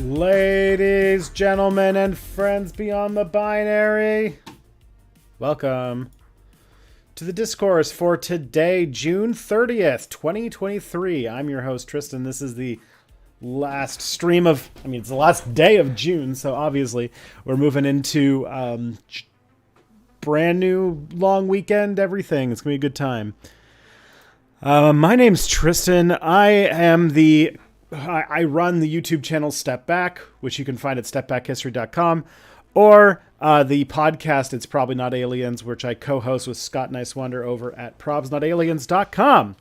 Ladies, gentlemen, and friends beyond the binary, welcome to the Discourse for today, June 30th, 2023. I'm your host, Tristan. This is the last stream of, it's the last day of June, so obviously we're moving into brand new long weekend, everything. It's going to be a good time. My name's Tristan. I run the YouTube channel Step Back, which you can find at stepbackhistory.com, or the podcast It's Probably Not Aliens, which I co-host with Scott Nicewonder over at probsnotaliens.com.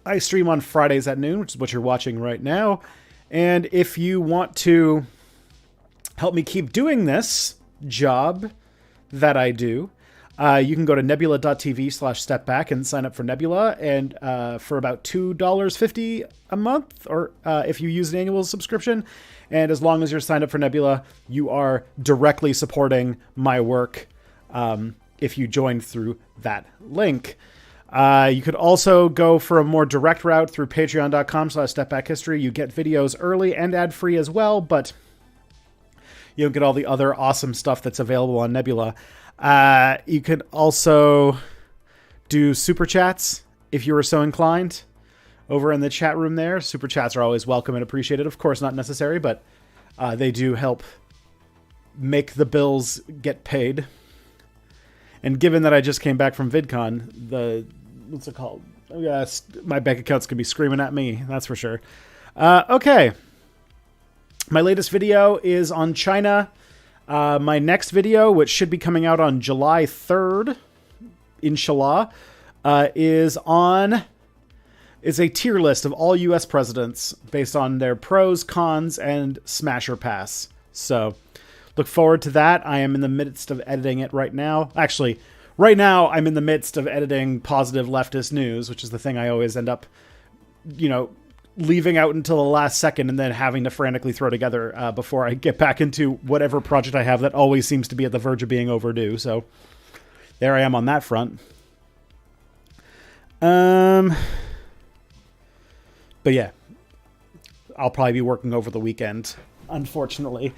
I stream on Fridays at noon, which is what you're watching right now. And if you want to help me keep doing this job that I do, you can go to nebula.tv/stepback and sign up for Nebula, and for about $2.50 a month, or if you use an annual subscription. And as long as you're signed up for Nebula, you are directly supporting my work if you join through that link. You could also go for a more direct route through patreon.com/stepbackhistory. You get videos early and ad-free as well, but you don't get all the other awesome stuff that's available on Nebula. You can also do super chats if you were so inclined over in the chat room there. Super chats are always welcome and appreciated. Of course, not necessary, but they do help make the bills get paid. And given that I just came back from VidCon, what's it called? Yes, my bank account's going to be screaming at me, that's for sure. Okay. My latest video is on China. My next video, which should be coming out on July 3rd, inshallah, is a tier list of all U.S. presidents based on their pros, cons, and smasher pass. So look forward to that. I am in the midst of editing it right now. Actually, right now I'm in the midst of editing positive leftist news, which is the thing I always end up, leaving out until the last second and then having to frantically throw together before I get back into whatever project I have that always seems to be at the verge of being overdue. So there I am on that front. But yeah, I'll probably be working over the weekend, unfortunately.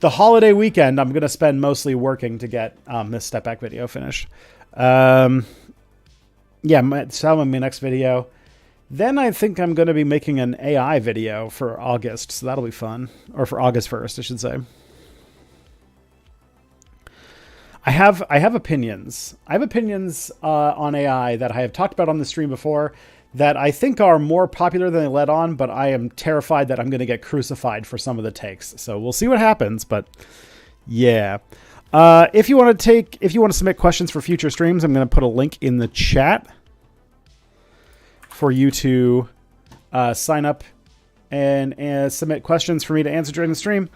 The holiday weekend, I'm going to spend mostly working to get this Step Back video finished. My next video. Then I think I'm going to be making an AI video for August, so that'll be fun. Or for August 1st, I should say. I have opinions. I have opinions on AI that I have talked about on the stream before that I think are more popular than they let on, but I am terrified that I'm going to get crucified for some of the takes. So we'll see what happens, but yeah. If you want to submit questions for future streams, I'm going to put a link in the chat for you to sign up and submit questions for me to answer during the stream.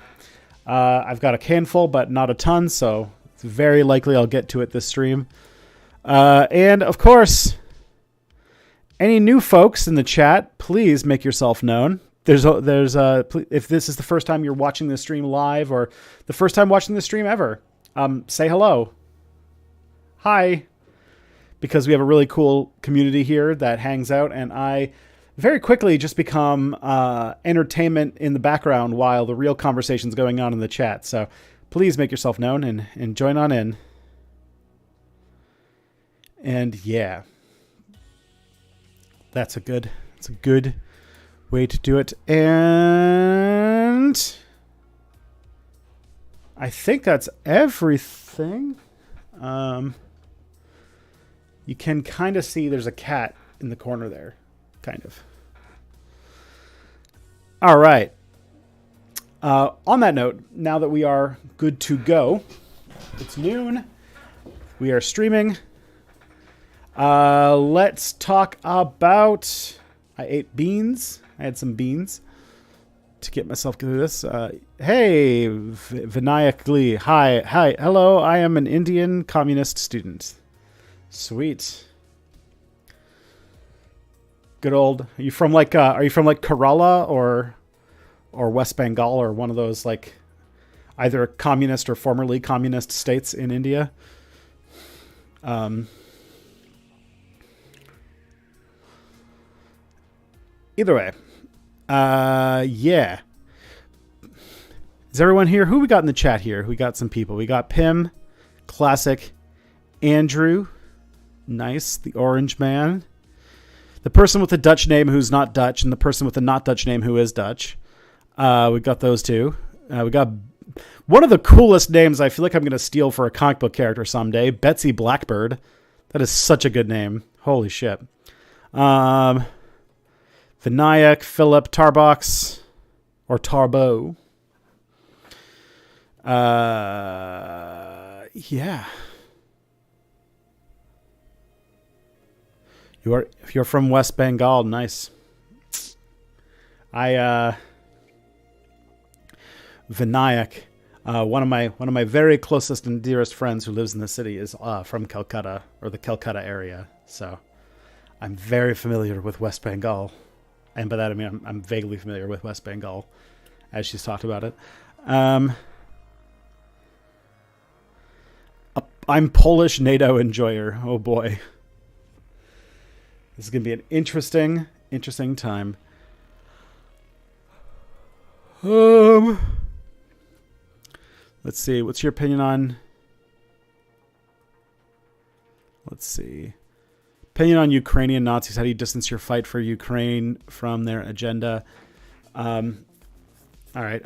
I've got a handful, but not a ton, so it's very likely I'll get to it this stream. And of course, any new folks in the chat, please make yourself known. If this is the first time you're watching this stream live or the first time watching this stream ever, say hello. Hi. Because we have a really cool community here that hangs out, and I very quickly just become entertainment in the background while the real conversation's going on in the chat. So please make yourself known and join on in. And yeah, that's a good way to do it. And I think that's everything. You can kind of see there's a cat in the corner there. Kind of. All right. On that note, now that we are good to go, it's noon. We are streaming. Let's talk about... I ate beans. I had some beans to get myself through this. Hey, Vinayak Lee. Hi. Hello, I am an Indian communist student. Sweet. Good old. Are you from Kerala or West Bengal or one of those either communist or formerly communist states in India? Either way, yeah. Is everyone here? Who we got in the chat here? We got some people. We got Pim, Classic, Andrew, nice, the Orange Man, the person with the Dutch name who's not Dutch, and the person with the not Dutch name who is Dutch. We got those two. We got one of the coolest names I feel like I'm going to steal for a comic book character someday, Betsy Blackbird. That is such a good name. Holy shit. Vinayak, Philip, Tarbox, or Tarbo. Yeah. You're from West Bengal, nice. Vinayak, one of my very closest and dearest friends who lives in the city is from Calcutta, or the Calcutta area. So I'm very familiar with West Bengal, and by that I mean I'm vaguely familiar with West Bengal, as she's talked about it. I'm Polish NATO enjoyer. Oh boy. This is going to be an interesting time. Let's see. What's your opinion on... Let's see. Opinion on Ukrainian Nazis. How do you distance your fight for Ukraine from their agenda? All right.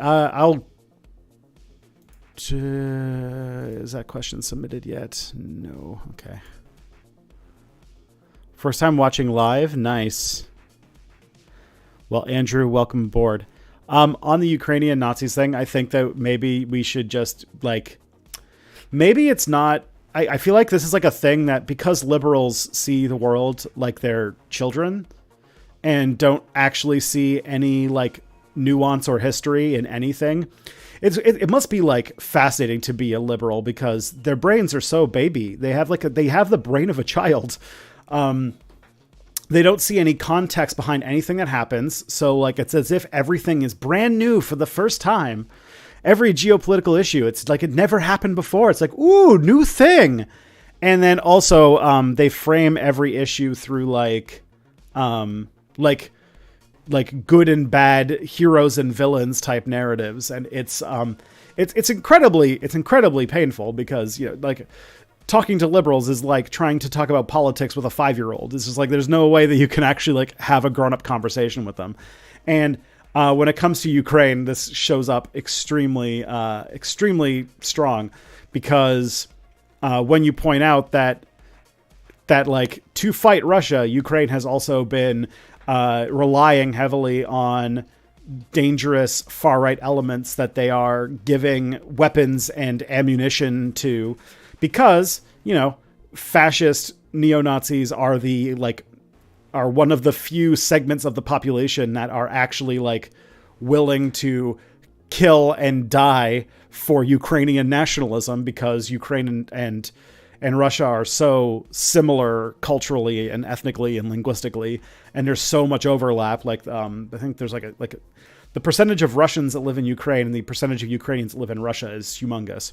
Is that question submitted yet? No. Okay. First time watching live? Nice. Well, Andrew, welcome aboard. On the Ukrainian Nazis thing, I think that maybe we should just, like... Maybe it's not... I feel like this is like a thing that because liberals see the world like their children and don't actually see any, like, nuance or history in anything... It must be like fascinating to be a liberal because their brains are so baby. They have the brain of a child. They don't see any context behind anything that happens. So like it's as if everything is brand new for the first time. Every geopolitical issue, it's like it never happened before. It's like, ooh, new thing. And then also they frame every issue through like good and bad heroes and villains type narratives. And it's incredibly painful because, you know, like talking to liberals is like trying to talk about politics with a 5-year-old. It's just like, there's no way that you can actually like have a grown up conversation with them. And when it comes to Ukraine, this shows up extremely strong because when you point out that like to fight Russia, Ukraine has also been relying heavily on dangerous far-right elements that they are giving weapons and ammunition to because, you know, fascist neo-Nazis are one of the few segments of the population that are actually like willing to kill and die for Ukrainian nationalism because Ukraine and Russia are so similar culturally and ethnically and linguistically, and there's so much overlap. Like, I think there's like the percentage of Russians that live in Ukraine and the percentage of Ukrainians that live in Russia is humongous.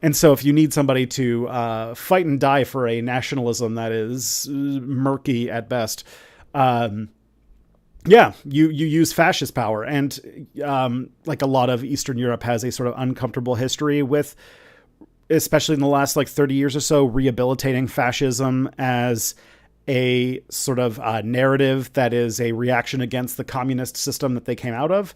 And so if you need somebody to fight and die for a nationalism that is murky at best, you use fascist power. And like a lot of Eastern Europe has a sort of uncomfortable history with, especially in the last like 30 years or so, rehabilitating fascism as a sort of narrative that is a reaction against the communist system that they came out of.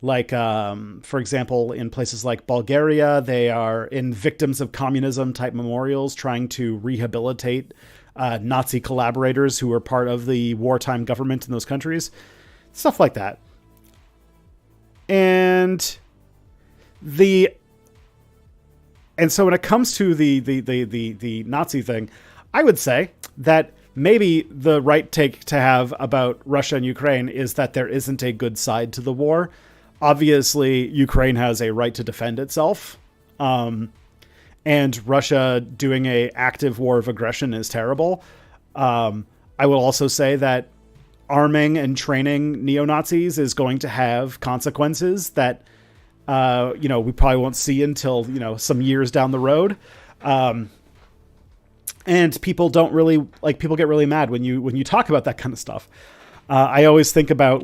Like, for example, in places like Bulgaria, they are in victims of communism type memorials trying to rehabilitate Nazi collaborators who were part of the wartime government in those countries. Stuff like that. And so when it comes to the Nazi thing, I would say that maybe the right take to have about Russia and Ukraine is that there isn't a good side to the war. Obviously, Ukraine has a right to defend itself. And Russia doing a active war of aggression is terrible. I will also say that arming and training neo-Nazis is going to have consequences that we probably won't see until, some years down the road. And people don't really people get really mad when you talk about that kind of stuff. I always think about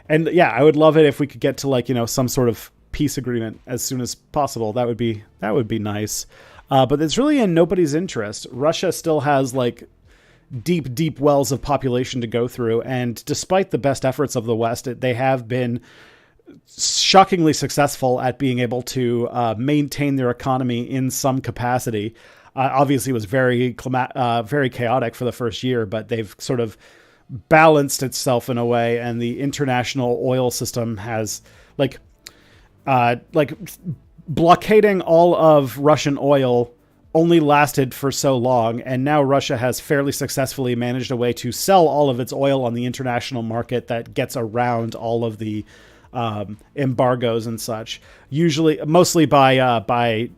And yeah, I would love it if we could get to like, some sort of peace agreement as soon as possible. That would be nice. But it's really in nobody's interest. Russia still has like deep wells of population to go through. And despite the best efforts of the West, they have been shockingly successful at being able to maintain their economy in some capacity. Obviously, it was very chaotic for the first year, but they've sort of balanced itself in a way. And the international oil system has like blockading all of Russian oil only lasted for so long, and now Russia has fairly successfully managed a way to sell all of its oil on the international market that gets around all of the embargoes and such. Mostly by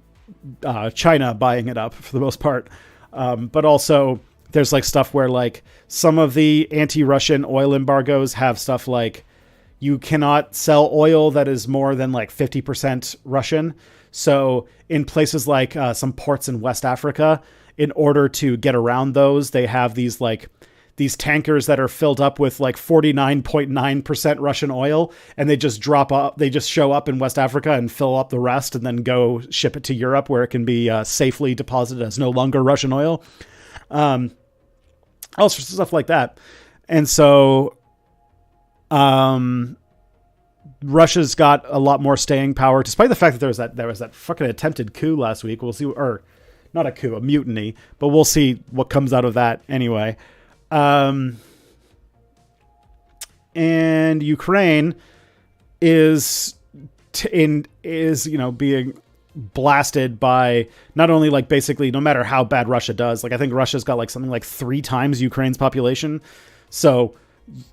China buying it up for the most part, but also there's like stuff where like some of the anti-Russian oil embargoes have stuff like you cannot sell oil that is more than like 50% Russian. So in places like some ports in West Africa, in order to get around those, they have these tankers that are filled up with like 49.9% Russian oil, and they just show up in West Africa and fill up the rest and then go ship it to Europe where it can be safely deposited as no longer Russian oil. All sorts of stuff like that. And so Russia's got a lot more staying power, despite the fact that there was that fucking attempted coup last week. We'll see, or not a coup, a mutiny, but we'll see what comes out of that anyway. And Ukraine is being blasted by not only like basically no matter how bad Russia does, like I think Russia's got like something like 3 times Ukraine's population. So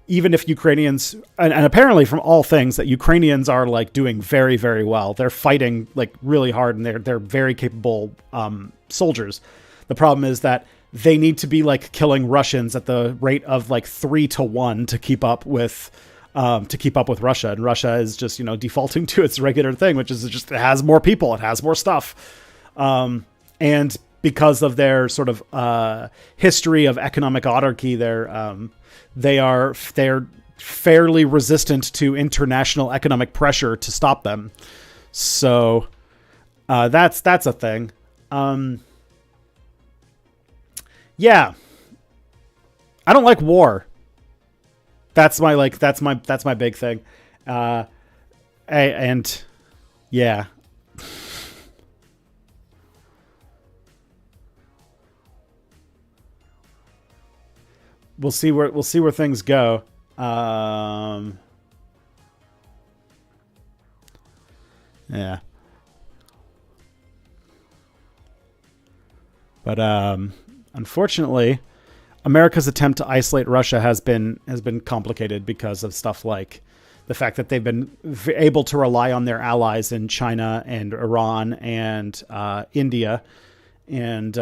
even if Ukrainians, and apparently from all things that Ukrainians are like doing very, very well, they're fighting like really hard and they're very capable soldiers. The problem is that they need to be like killing Russians at the rate of like 3-1 to keep up with Russia. And Russia is just, defaulting to its regular thing, which is it has more people, it has more stuff. And because of their sort of history of economic autarky, they're fairly resistant to international economic pressure to stop them. So that's a thing. Yeah, I don't like war. That's my big thing. And yeah. We'll see where things go. Yeah. But unfortunately, America's attempt to isolate Russia has been complicated because of stuff like the fact that they've been able to rely on their allies in China and Iran and India, and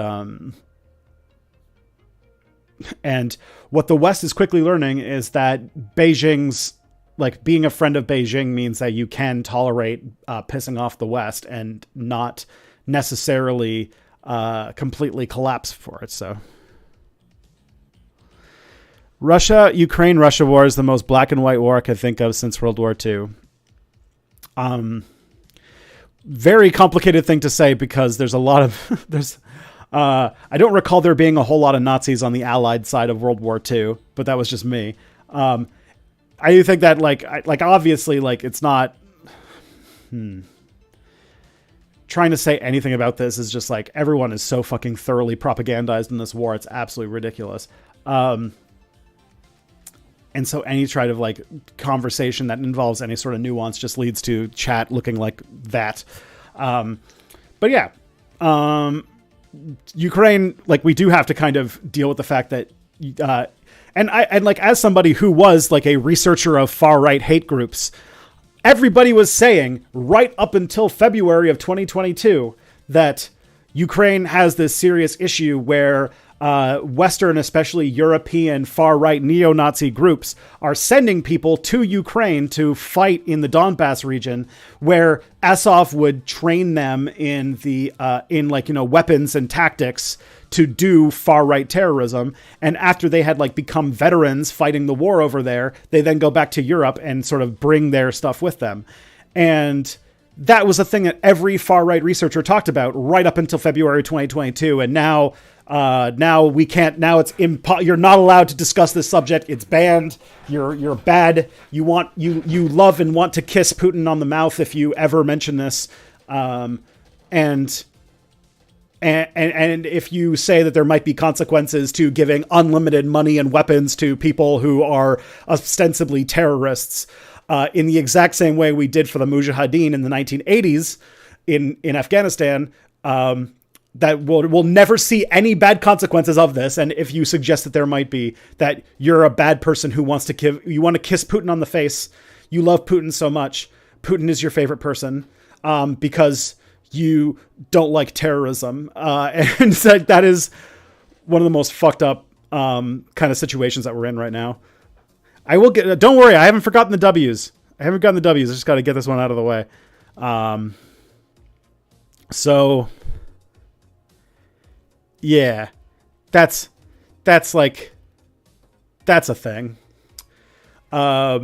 what the West is quickly learning is that Beijing's, like, being a friend of Beijing means that you can tolerate pissing off the West and not necessarily completely collapse for it. So Ukraine-Russia war is the most black and white war I could think of since World War II. Very complicated thing to say because there's a lot of I don't recall there being a whole lot of Nazis on the Allied side of World War II, but that was just me. I do think that obviously it's not. Trying to say anything about this is just like everyone is so fucking thoroughly propagandized in this war. It's absolutely ridiculous. And so any try to conversation that involves any sort of nuance just leads to chat looking like that. But yeah, Ukraine, we do have to kind of deal with the fact that, and as somebody who was a researcher of far right hate groups, everybody was saying right up until February of 2022 that Ukraine has this serious issue where Western, especially European far-right neo-Nazi groups are sending people to Ukraine to fight in the Donbass region, where Azov would train them in the weapons and tactics to do far right terrorism. And after they had like become veterans fighting the war over there, they then go back to Europe and sort of bring their stuff with them. And that was a thing that every far right researcher talked about right up until February 2022. And now we can't. Now it's you're not allowed to discuss this subject. It's banned. You're bad. You love and want to kiss Putin on the mouth if you ever mention this. And if you say that there might be consequences to giving unlimited money and weapons to people who are ostensibly terrorists, in the exact same way we did for the Mujahideen in the 1980s in Afghanistan, that we'll never see any bad consequences of this. And if you suggest that there might be, that you're a bad person who want to kiss Putin on the face, you love Putin so much, Putin is your favorite person, because you don't like terrorism. And so that is one of the most fucked up kind of situations that we're in right now. Don't worry, I haven't forgotten the W's. I just got to get this one out of the way. So yeah, that's a thing. Yeah.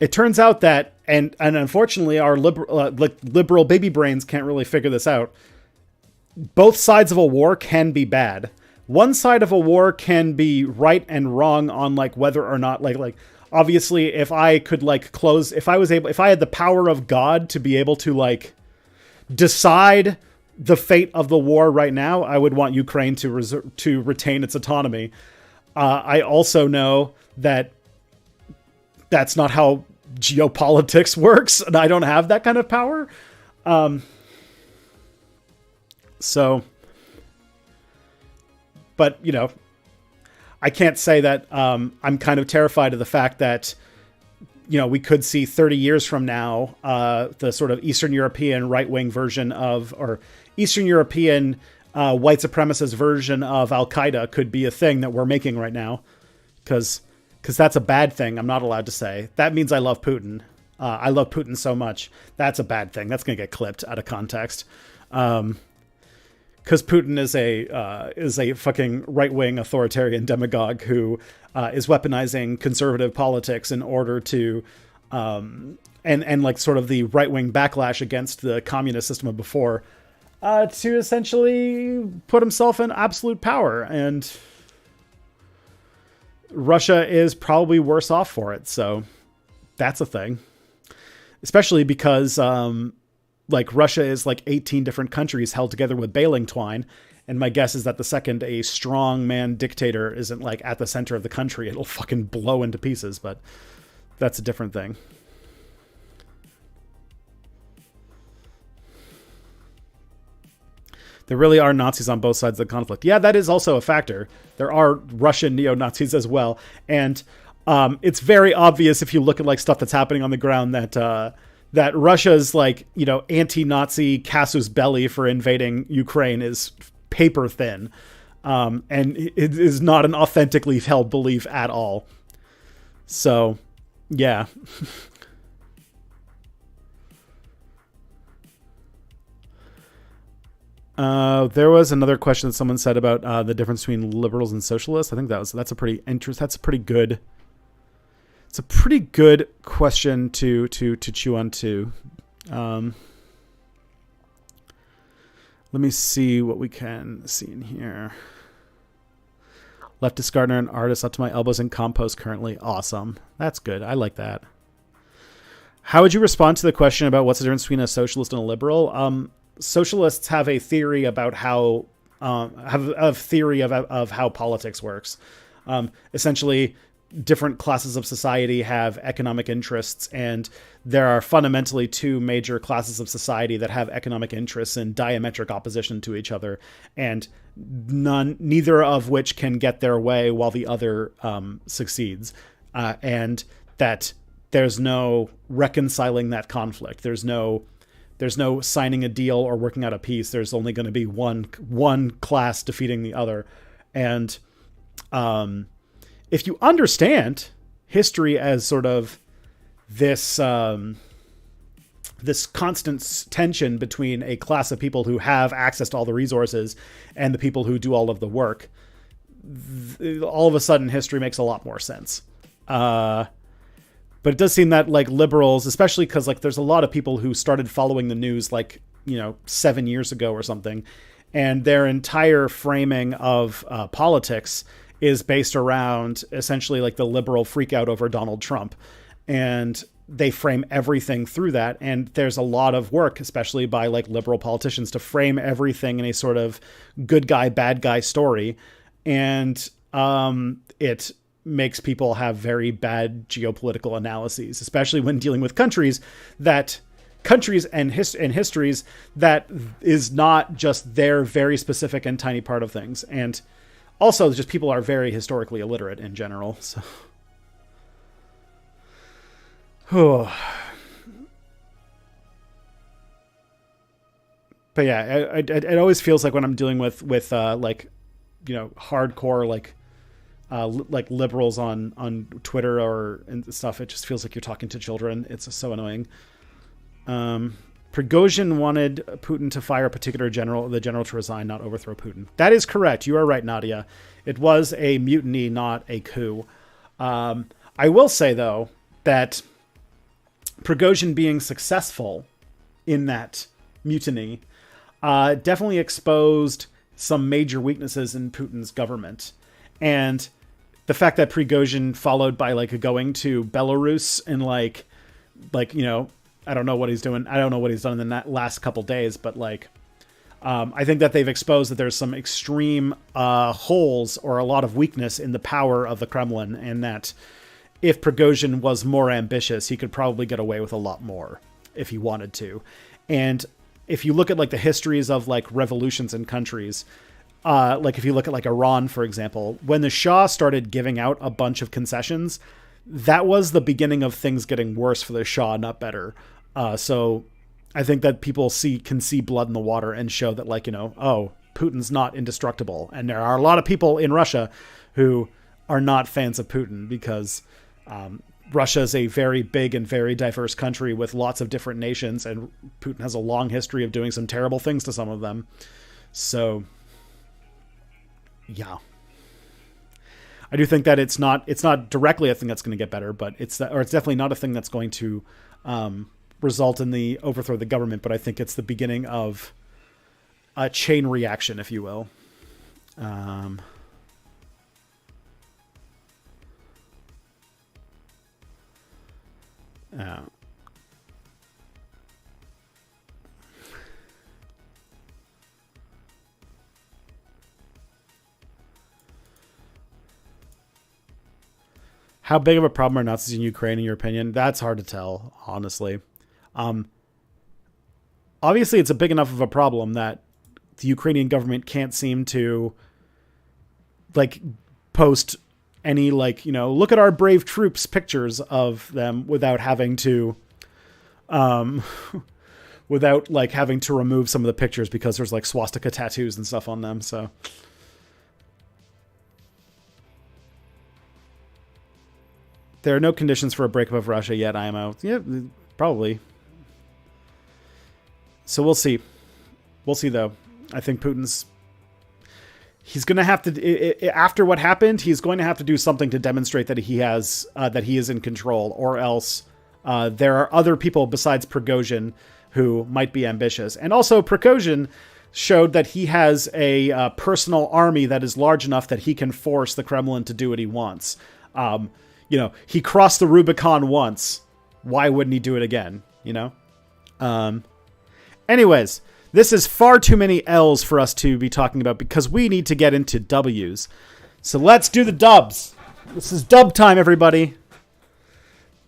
It turns out that, and unfortunately our liberal baby brains can't really figure this out. Both sides of a war can be bad. One side of a war can be right and wrong on like whether or not like obviously if I could like if I had the power of God to be able to like decide the fate of the war right now, I would want Ukraine to retain its autonomy. I also know that that's not how geopolitics works, and I don't have that kind of power. But you know, I can't say that I'm kind of terrified of the fact that, you know, we could see 30 years from now the sort of Eastern European right-wing version of, or Eastern European white supremacist version of Al-Qaeda could be a thing that we're making right now, because that's a bad thing. I'm not allowed to say. That means I love Putin. I love Putin so much. That's a bad thing. That's going to get clipped out of context. Because Putin is a fucking right-wing authoritarian demagogue who is weaponizing conservative politics in order to and like sort of the right-wing backlash against the communist system of before, to essentially put himself in absolute power. And Russia is probably worse off for it. So that's a thing, especially because like Russia is like 18 different countries held together with baling twine. And my guess is that the second a strong man dictator isn't like at the center of the country, it'll fucking blow into pieces. But that's a different thing. There really are Nazis on both sides of the conflict. Yeah, that is also a factor. There are Russian neo-Nazis as well. And it's very obvious if you look at like stuff that's happening on the ground that Russia's like, you know, anti-Nazi casus belli for invading Ukraine is paper thin. And it is not an authentically held belief at all. So, yeah. There was another question that someone said about the difference between liberals and socialists. I think that's a pretty good question to chew on too. Let me see what we can see in here. Leftist gardener and artist up to my elbows in compost currently. Awesome. That's good. I like that. How would you respond to the question about what's the difference between a socialist and a liberal? Socialists have a theory about how of how politics works. Essentially, different classes of society have economic interests, and there are fundamentally two major classes of society that have economic interests in diametric opposition to each other, and neither of which can get their way while the other succeeds, and that there's no reconciling that conflict. There's no signing a deal or working out a peace. There's only going to be one class defeating the other. And if you understand history as sort of this this constant tension between a class of people who have access to all the resources and the people who do all of the work, all of a sudden history makes a lot more sense. But it does seem that like liberals, especially because like there's a lot of people who started following the news like, 7 years ago or something, and their entire framing of politics is based around essentially like the liberal freak out over Donald Trump. And they frame everything through that. And there's a lot of work, especially by like liberal politicians, to frame everything in a sort of good guy, bad guy story. And it makes people have very bad geopolitical analyses, especially when dealing with countries and histories that is not just their very specific and tiny part of things. And also just people are very historically illiterate in general. So. But yeah, it always feels like when I'm dealing with like, hardcore, like liberals on Twitter and stuff, it just feels like you're talking to children. It's so annoying. Prigozhin wanted Putin to fire a particular general, the general to resign, not overthrow Putin. That is correct. You are right, Nadia. It was a mutiny, not a coup. I will say, though, that Prigozhin being successful in that mutiny definitely exposed some major weaknesses in Putin's government. And the fact that Prigozhin followed by like going to Belarus and like, I don't know what he's doing. I don't know what he's done in the last couple days, but like, I think that they've exposed that there's some extreme holes or a lot of weakness in the power of the Kremlin, and that if Prigozhin was more ambitious, he could probably get away with a lot more if he wanted to. And if you look at like the histories of like revolutions in countries, like if you look at like Iran, for example, when the Shah started giving out a bunch of concessions, that was the beginning of things getting worse for the Shah, not better. So I think that people can see blood in the water and show that like, Putin's not indestructible. And there are a lot of people in Russia who are not fans of Putin because Russia is a very big and very diverse country with lots of different nations, and Putin has a long history of doing some terrible things to some of them. So, yeah. I do think that it's not directly a thing that's going to get better, but it's definitely not a thing that's going to result in the overthrow of the government, but I think it's the beginning of a chain reaction, if you will. How big of a problem are Nazis in Ukraine, in your opinion? That's hard to tell, honestly. Obviously, it's a big enough of a problem that the Ukrainian government can't seem to, like, post any, like, look at our brave troops pictures of them without having to, without, like, having to remove some of the pictures because there's, like, swastika tattoos and stuff on them, so... There are no conditions for a breakup of Russia yet, IMO. Yeah, probably. So we'll see. We'll see, though. I think he's going to have to, after what happened, he's going to have to do something to demonstrate that he is in control, or else there are other people besides Prigozhin who might be ambitious. And also, Prigozhin showed that he has a personal army that is large enough that he can force the Kremlin to do what he wants. He crossed the Rubicon once. Why wouldn't he do it again? Anyways, this is far too many L's for us to be talking about because we need to get into W's. So let's do the dubs. This is dub time, everybody.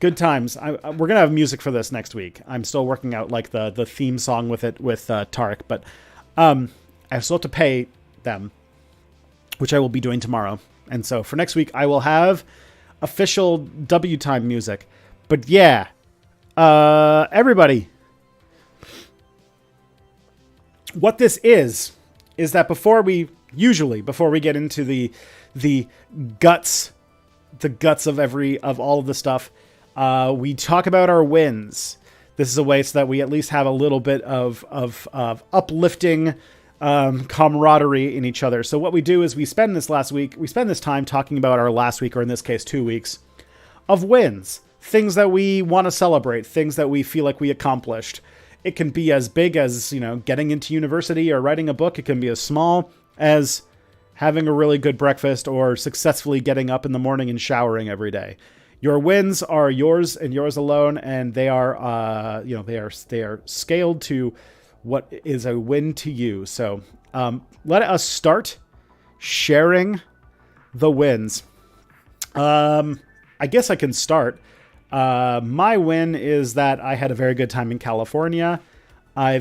Good times. We're going to have music for this next week. I'm still working out like the theme song with Tarek, but I still have to pay them, which I will be doing tomorrow. And so for next week, I will have official W time music. But yeah, everybody, what this is that before we get into the guts of all of the stuff, We talk about our wins. This is a way so that we at least have a little bit of uplifting camaraderie in each other. So what we do is we spend this time talking about our last week, or in this case, 2 weeks, of wins. Things that we want to celebrate, things that we feel like we accomplished. It can be as big as, getting into university or writing a book. It can be as small as having a really good breakfast or successfully getting up in the morning and showering every day. Your wins are yours and yours alone, and they are, they are scaled to what is a win to you. So let us start sharing the wins. I guess I can start. My win is that I had a very good time in California. I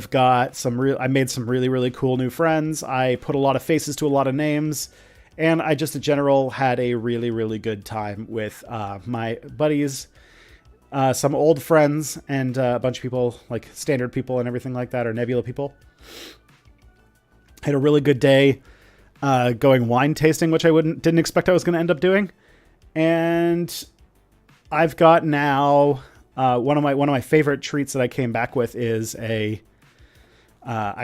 made some really, really cool new friends. I put a lot of faces to a lot of names, and I just in general had a really, really good time with my buddies, some old friends, and a bunch of people, like standard people and everything like that, or Nebula people. Had a really good day going wine tasting, which I didn't expect I was going to end up doing. And I've got now one of my favorite treats that I came back with is I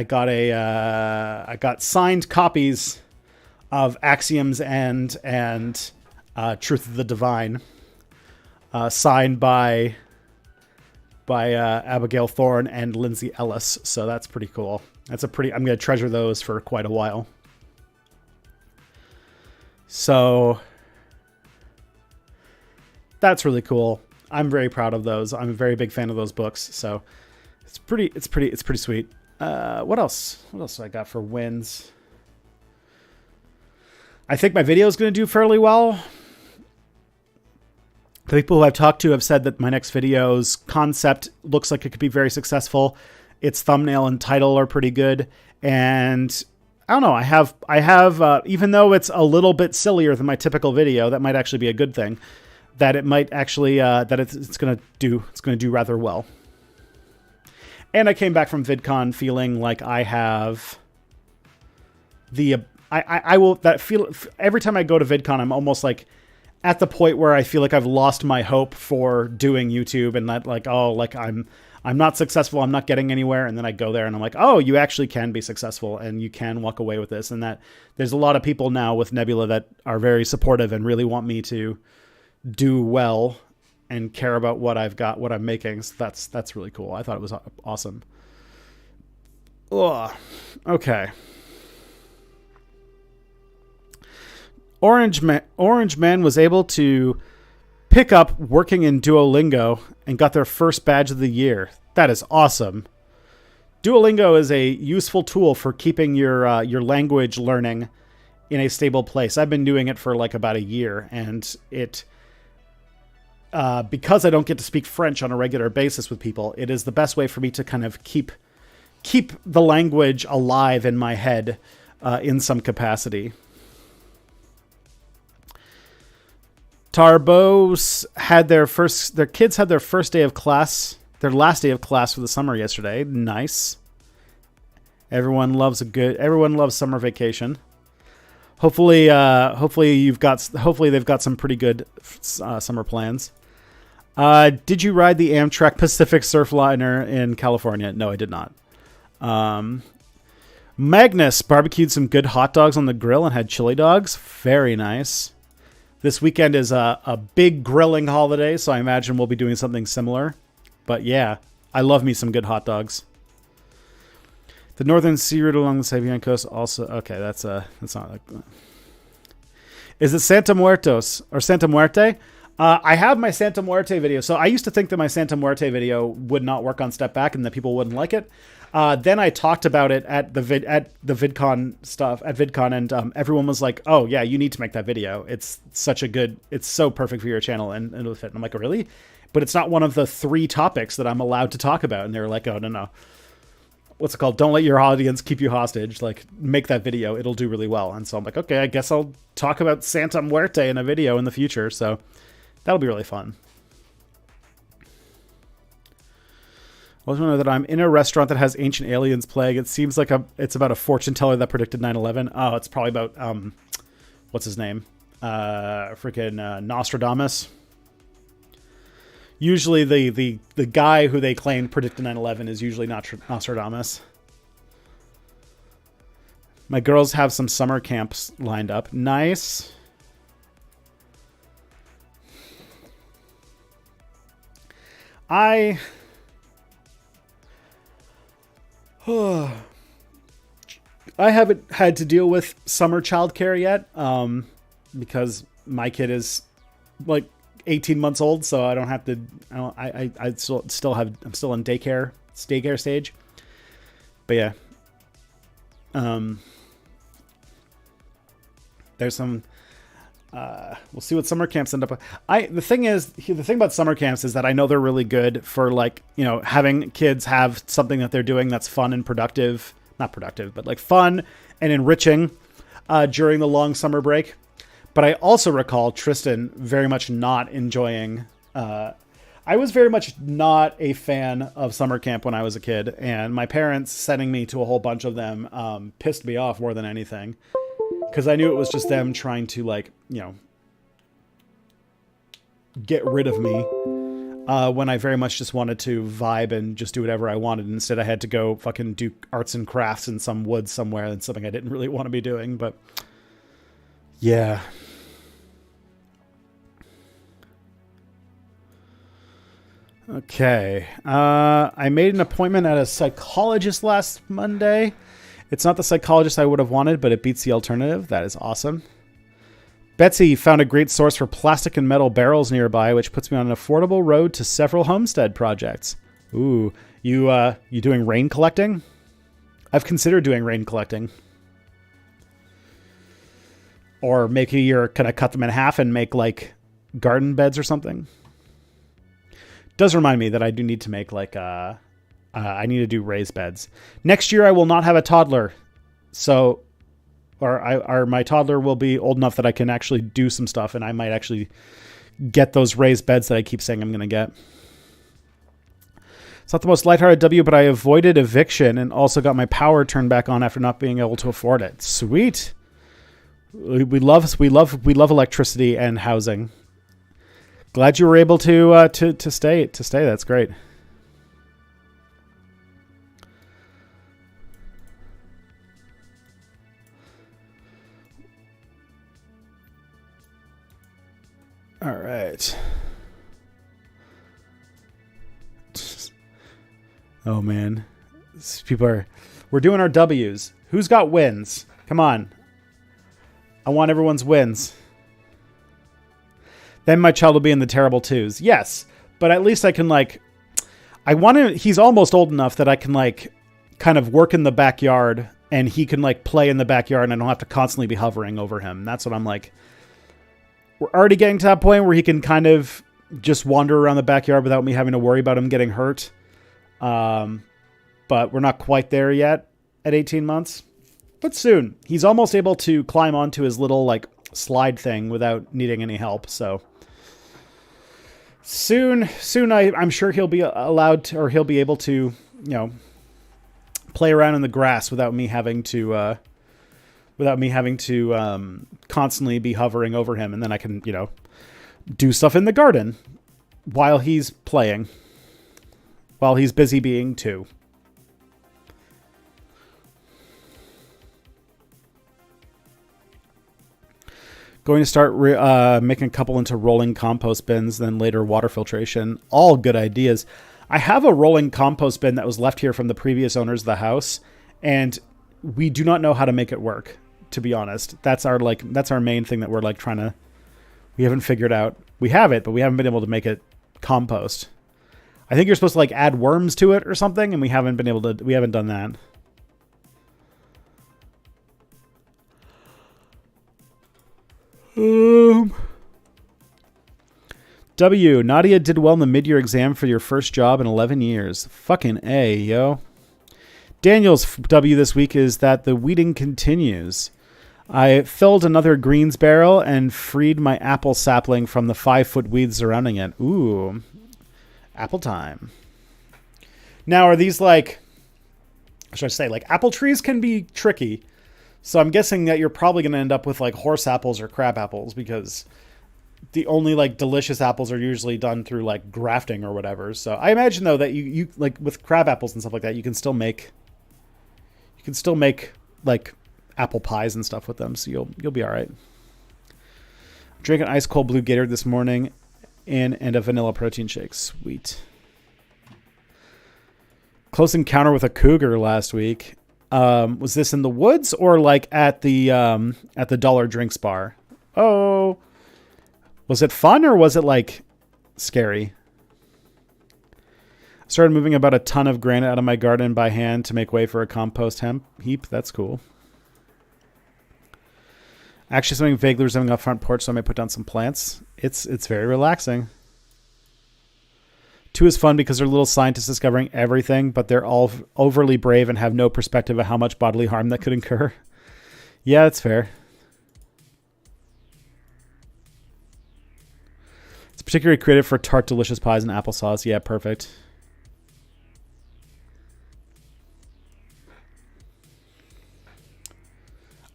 got signed copies of Axioms and Truth of the Divine, signed by Abigail Thorne and Lindsay Ellis. So that's pretty cool. I'm going to treasure those for quite a while. So that's really cool. I'm very proud of those. I'm a very big fan of those books. So it's pretty sweet. What else do I got for wins? I think my video is going to do fairly well. The people who I've talked to have said that my next video's concept looks like it could be very successful. Its thumbnail and title are pretty good. And I don't know, I have, even though it's a little bit sillier than my typical video, that might actually be a good thing. That it might actually, that it's going to do rather well. And I came back from VidCon feeling like I have every time I go to VidCon, I'm almost like at the point where I feel like I've lost my hope for doing YouTube, and that I'm not successful, I'm not getting anywhere. And then I go there and I'm like, oh, you actually can be successful and you can walk away with this. And that there's a lot of people now with Nebula that are very supportive and really want me to do well and care about what I've got, what I'm making. So that's really cool. I thought it was awesome. Ugh. Okay. Orange Man was able to pick up working in Duolingo and got their first badge of the year. That is awesome. Duolingo is a useful tool for keeping your language learning in a stable place. I've been doing it for like about a year, and it because I don't get to speak French on a regular basis with people, it is the best way for me to kind of keep the language alive in my head in some capacity. Tarbos their kids had their first day of class, their last day of class for the summer yesterday. Nice. Everyone loves summer vacation. Hopefully they've got some pretty good summer plans. Did you ride the Amtrak Pacific Surfliner in California? No, I did not. Magnus barbecued some good hot dogs on the grill and had chili dogs. Very nice. This weekend is a big grilling holiday, so I imagine we'll be doing something similar. But yeah, I love me some good hot dogs. The northern sea route along the Siberian coast also... Okay, that's not like... Is it Santa Muertos or Santa Muerte? I have my Santa Muerte video. So I used to think that my Santa Muerte video would not work on Step Back and that people wouldn't like it. Then I talked about it at the VidCon stuff at VidCon, and everyone was like, "Oh yeah, you need to make that video. It's so perfect for your channel and it'll fit." And I'm like, "Oh, really?" But it's not one of the 3 topics that I'm allowed to talk about. And they were like, "Oh no. What's it called? Don't let your audience keep you hostage. Like, make that video. It'll do really well." And so I'm like, okay, I guess I'll talk about Santa Muerte in a video in the future. So that'll be really fun. I was wondering that I'm in a restaurant that has Ancient Aliens playing. It seems like it's about a fortune teller that predicted 9/11. Oh, it's probably about, what's his name? Freaking Nostradamus. Usually the guy who they claim predicted 9/11 is usually not Nostradamus. My girls have some summer camps lined up. Nice. I haven't had to deal with summer childcare yet, because my kid is like 18 months old, so I don't have to. I still have. I'm still in daycare stage. But yeah, there's some. We'll see what summer camps end up with. The thing about summer camps is that I know they're really good for, like, you know, having kids have something that they're doing that's fun and productive. Not productive, but like fun and enriching during the long summer break. But I also recall Tristan very much not enjoying. I was very much not a fan of summer camp when I was a kid, and my parents sending me to a whole bunch of them pissed me off more than anything. Because I knew it was just them trying to, like, you know, get rid of me when I very much just wanted to vibe and just do whatever I wanted. Instead, I had to go fucking do arts and crafts in some woods somewhere. That's something I didn't really want to be doing. But yeah. Okay. I made an appointment at a psychologist last Monday. It's not the psychologist I would have wanted, but it beats the alternative. That is awesome. Betsy found a great source for plastic and metal barrels nearby, which puts me on an affordable road to several homestead projects. Ooh, you doing rain collecting? I've considered doing rain collecting. Or maybe you're gonna cut them in half and make, like, garden beds or something. Does remind me that I do need to make, like, I need to do raised beds. Next year I will not have a toddler. So, my toddler will be old enough that I can actually do some stuff, and I might actually get those raised beds that I keep saying I'm going to get. It's not the most lighthearted W, but I avoided eviction and also got my power turned back on after not being able to afford it. Sweet. We love electricity and housing. Glad you were able to stay. That's great. All right. Oh man, we're doing our W's. Who's got wins? Come on. I want everyone's wins. Then my child will be in the terrible twos. Yes, but at least I can, like, he's almost old enough that I can, like, kind of work in the backyard and he can, like, play in the backyard and I don't have to constantly be hovering over him. That's what I'm like. We're already getting to that point where he can kind of just wander around the backyard without me having to worry about him getting hurt. But we're not quite there yet at 18 months. But soon. He's almost able to climb onto his little, like, slide thing without needing any help. So soon I'm sure he'll be allowed to, or he'll be able to, you know, play around in the grass without me having to constantly be hovering over him. And then I can, you know, do stuff in the garden while he's playing, while he's busy being 2. Going to start making a couple into rolling compost bins, then later water filtration. All good ideas. I have a rolling compost bin that was left here from the previous owners of the house, and we do not know how to make it work, to be honest. That's our main thing that we're, like, we haven't figured out. We have it, but we haven't been able to make it compost. I think you're supposed to, like, add worms to it or something, and we haven't done that. W, Nadia did well in the mid-year exam for your first job in 11 years. Fucking A, yo. Daniel's W this week is that the weeding continues. I filled another greens barrel and freed my apple sapling from the 5-foot weeds surrounding it. Ooh. Apple time. Now, are these, like, what should I say? Like, apple trees can be tricky. So I'm guessing that you're probably going to end up with, like, horse apples or crab apples, because the only like delicious apples are usually done through like grafting or whatever. So I imagine though that you like with crab apples and stuff like that, you can still make like apple pies and stuff with them. So you'll be all right. Drink an ice cold blue Gatorade this morning and a vanilla protein shake. Sweet. Close encounter with a cougar last week. Was this in the woods or like at the Dollar Drinks bar? Oh, was it fun or was it like scary? Started moving about a ton of granite out of my garden by hand to make way for a compost hemp heap. That's cool. Actually, something vaguely resembling a front porch, so I may put down some plants. It's very relaxing. 2 is fun because they're little scientists discovering everything, but they're all overly brave and have no perspective of how much bodily harm that could incur. Yeah, that's fair. It's particularly creative for tart, delicious pies and applesauce. Yeah, perfect.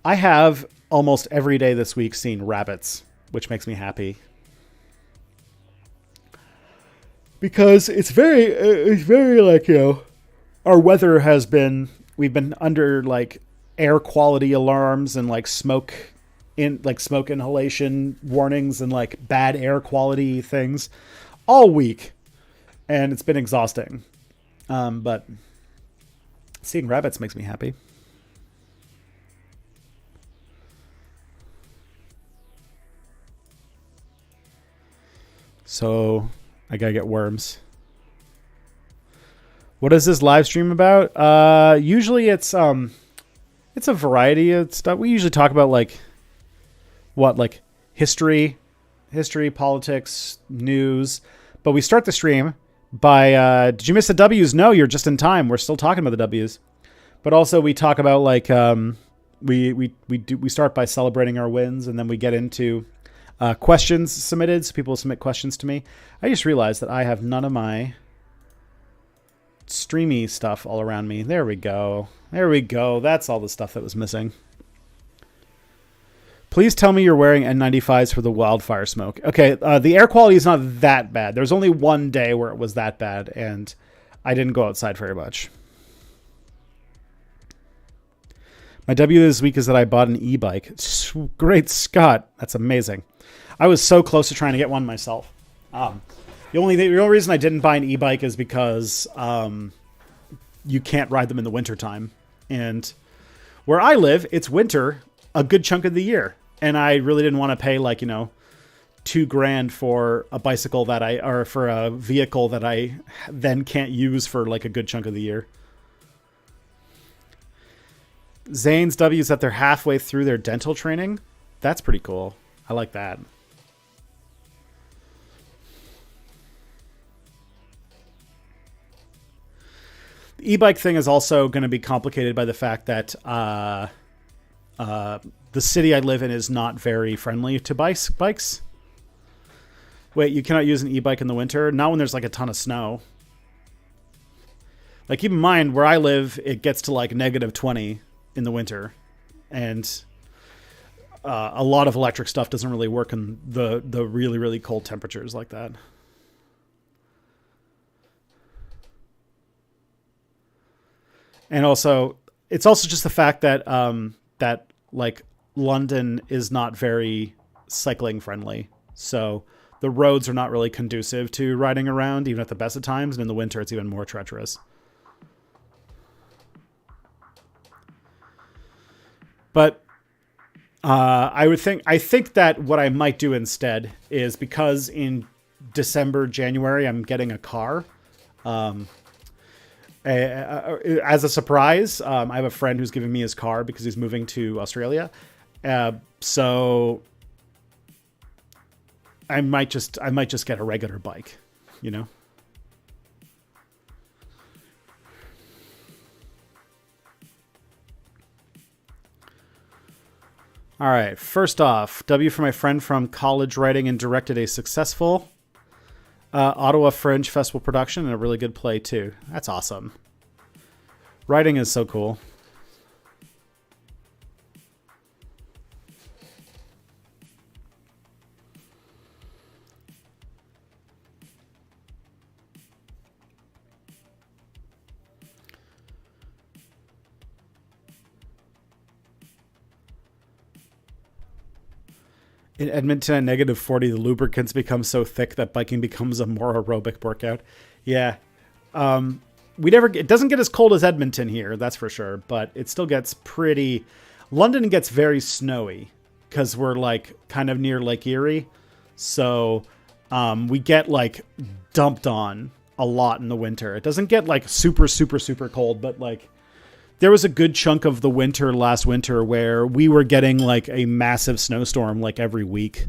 I have almost every day this week seen rabbits, which makes me happy. Because it's very like, you know, our weather has been, we've been under like air quality alarms and like smoke inhalation warnings and like bad air quality things all week. And it's been exhausting. But seeing rabbits makes me happy. So I gotta get worms. What is this live stream about? Usually it's a variety of stuff. We usually talk about like history, politics, news. But we start the stream by did you miss the W's? No, you're just in time. We're still talking about the W's. But also we talk about like we start by celebrating our wins, and then we get into questions submitted, so people submit questions to me. I just realized that I have none of my streamy stuff all around me. There we go. That's all the stuff that was missing. Please tell me you're wearing N95s for the wildfire smoke. Okay, the air quality is not that bad. There's only one day where it was that bad, and I didn't go outside very much. My W this week is that I bought an e-bike. Great Scott. That's amazing. I was so close to trying to get one myself. The only reason I didn't buy an e-bike is because you can't ride them in the wintertime. And where I live, it's winter a good chunk of the year. And I really didn't want to pay like, you know, $2,000 for a bicycle or for a vehicle that I then can't use for like a good chunk of the year. Zane's W is that they're halfway through their dental training. That's pretty cool. I like that. The e-bike thing is also going to be complicated by the fact that the city I live in is not very friendly to bikes. Wait, you cannot use an e-bike in the winter? Not when there's like a ton of snow. Like, keep in mind, where I live, it gets to like -20 in the winter. And a lot of electric stuff doesn't really work in the really, really cold temperatures like that. And also, it's also just the fact that that like London is not very cycling friendly. So the roads are not really conducive to riding around, even at the best of times. And in the winter, it's even more treacherous. But I think that what I might do instead is, because in December, January, I'm getting a car. As a surprise, I have a friend who's giving me his car because he's moving to Australia. So I might just get a regular bike, you know? All right. First off, W for my friend from college, writing and directed a successful Ottawa Fringe Festival production and a really good play too. That's awesome. Writing is so cool. In Edmonton at -40, the lubricants become so thick that biking becomes a more aerobic workout. Yeah. It doesn't get as cold as Edmonton here, that's for sure, but it still gets pretty. London gets very snowy because we're like kind of near Lake Erie. So we get like dumped on a lot in the winter. It doesn't get like super, super, super cold, but like there was a good chunk of the winter last winter where we were getting like a massive snowstorm like every week.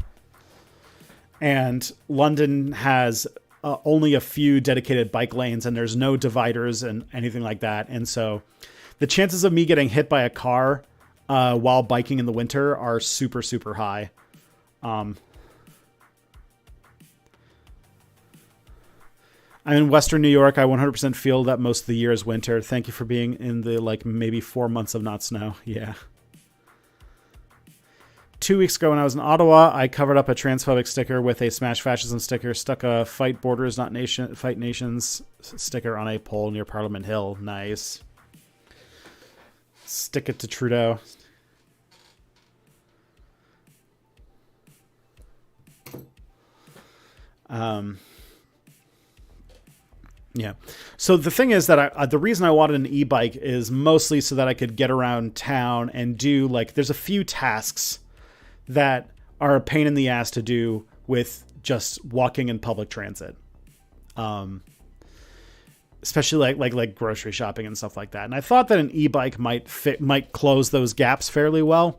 And London has only a few dedicated bike lanes and there's no dividers and anything like that. And so the chances of me getting hit by a car while biking in the winter are super, super high. I'm in Western New York. I 100% feel that most of the year is winter. Thank you for being in the like maybe 4 months of not snow. Yeah. 2 weeks ago when I was in Ottawa, I covered up a transphobic sticker with a Smash Fascism sticker, stuck a Fight Borders, Not Nation, Fight Nations sticker on a pole near Parliament Hill. Nice. Stick it to Trudeau. Yeah. So the thing is that the reason I wanted an e-bike is mostly so that I could get around town and do like, there's a few tasks that are a pain in the ass to do with just walking in public transit. Especially like grocery shopping and stuff like that. And I thought that an e-bike might close those gaps fairly well,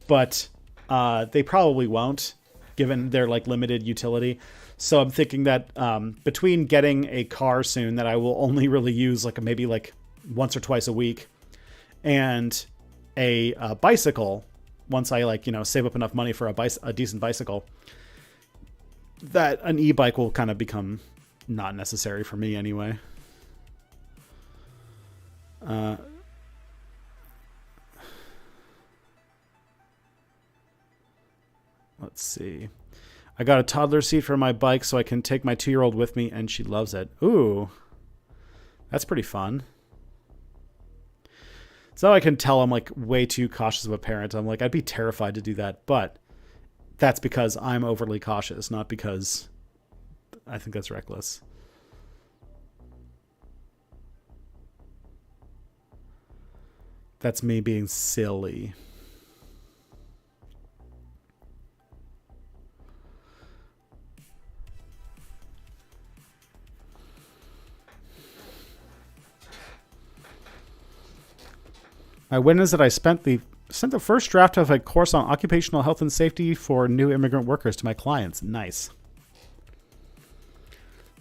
but they probably won't given their like limited utility. So I'm thinking that between getting a car soon that I will only really use like maybe like once or twice a week, and a bicycle once I like, save up enough money for a decent bicycle, that an e-bike will kind of become not necessary for me anyway. Let's see. I got a toddler seat for my bike so I can take my 2-year-old with me, and she loves it. Ooh, that's pretty fun. So I can tell I'm like way too cautious of a parent. I'm like, I'd be terrified to do that, but that's because I'm overly cautious, not because I think that's reckless. That's me being silly. My win is that I sent the first draft of a course on occupational health and safety for new immigrant workers to my clients. Nice.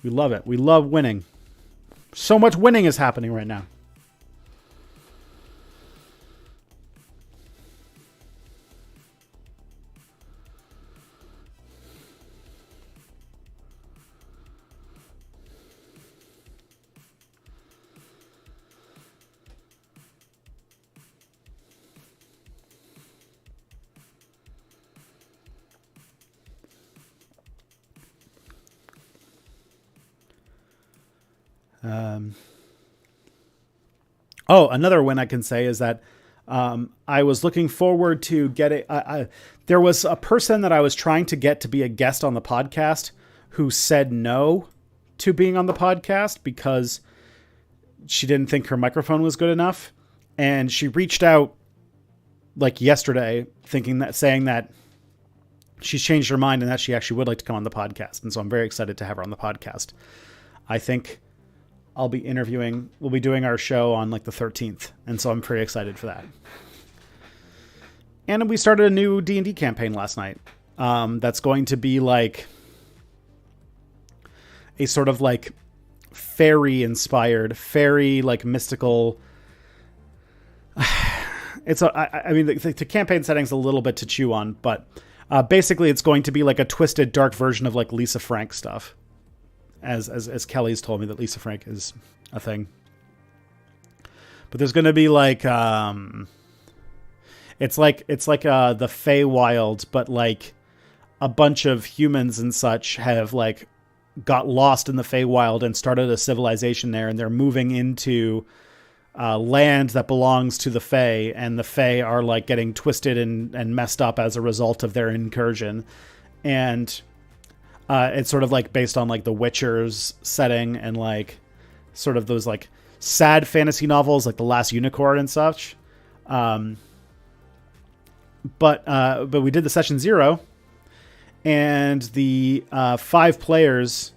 We love it. We love winning. So much winning is happening right now. Another win I can say is that I was looking forward to getting. There was a person that I was trying to get to be a guest on the podcast who said no to being on the podcast because she didn't think her microphone was good enough, and she reached out like yesterday, saying that she's changed her mind and that she actually would like to come on the podcast, and so I'm very excited to have her on the podcast. I think we'll be doing our show on like the 13th. And so I'm pretty excited for that. And we started a new D&D campaign last night. That's going to be like a sort of like fairy like mystical. The campaign setting's a little bit to chew on, but basically it's going to be like a twisted dark version of like Lisa Frank stuff. As Kelly's told me that Lisa Frank is a thing. But there's going to be like, it's like the Feywild, but like a bunch of humans and such have like got lost in the Feywild and started a civilization there, and they're moving into land that belongs to the Fae, and the Fae are like getting twisted and messed up as a result of their incursion. And it's sort of like based on like the Witcher's setting and like sort of those like sad fantasy novels like The Last Unicorn and such. But we did the session 0, and the 5 players,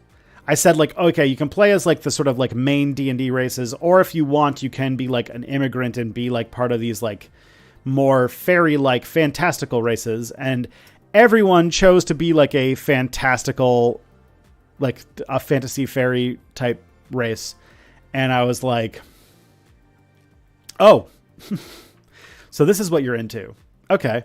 I said like, okay, you can play as like the sort of like main D&D races, or if you want, you can be like an immigrant and be like part of these like more fairy-like fantastical races. And everyone chose to be like a fantastical, like a fantasy fairy type race. And I was like, oh, so this is what you're into. Okay.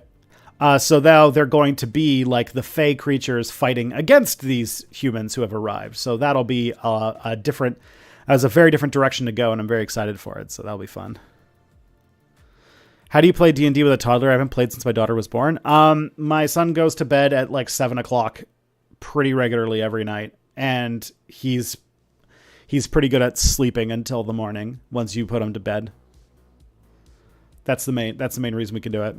So now they're going to be like the Fae creatures fighting against these humans who have arrived. So that'll be a very different direction to go, and I'm very excited for it. So that'll be fun. How do you play D&D with a toddler? I haven't played since my daughter was born. My son goes to bed at like 7:00 pretty regularly every night, and he's pretty good at sleeping until the morning once you put him to bed. That's the main reason we can do it.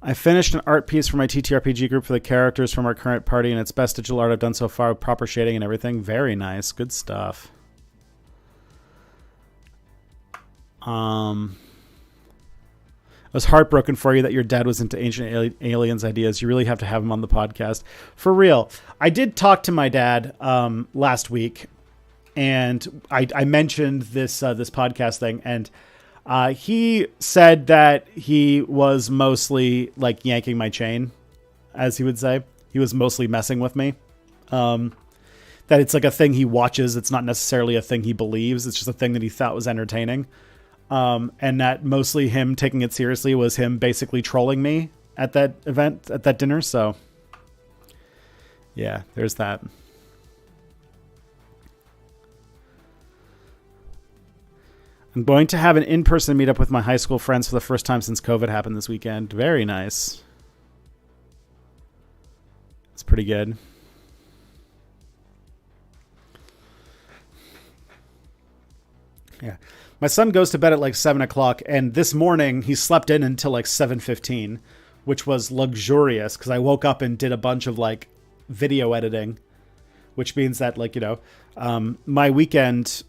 I finished an art piece for my TTRPG group for the characters from our current party, and it's best digital art I've done so far with proper shading and everything. Very nice. Good stuff. I was heartbroken for you that your dad was into Ancient Aliens ideas. You really have to have him on the podcast. For real. I did talk to my dad last week, and I mentioned this podcast thing, and he said that he was mostly like yanking my chain, as he would say. He was mostly messing with me. That it's like a thing he watches. It's not necessarily a thing he believes. It's just a thing that he thought was entertaining. And that mostly him taking it seriously was him basically trolling me at that event, at that dinner. So yeah, there's that. I'm going to have an in-person meetup with my high school friends for the first time since COVID happened this weekend. Very nice. It's pretty good. Yeah. My son goes to bed at like 7:00, and this morning he slept in until like 7:15, which was luxurious because I woke up and did a bunch of like video editing, which means that like, my weekend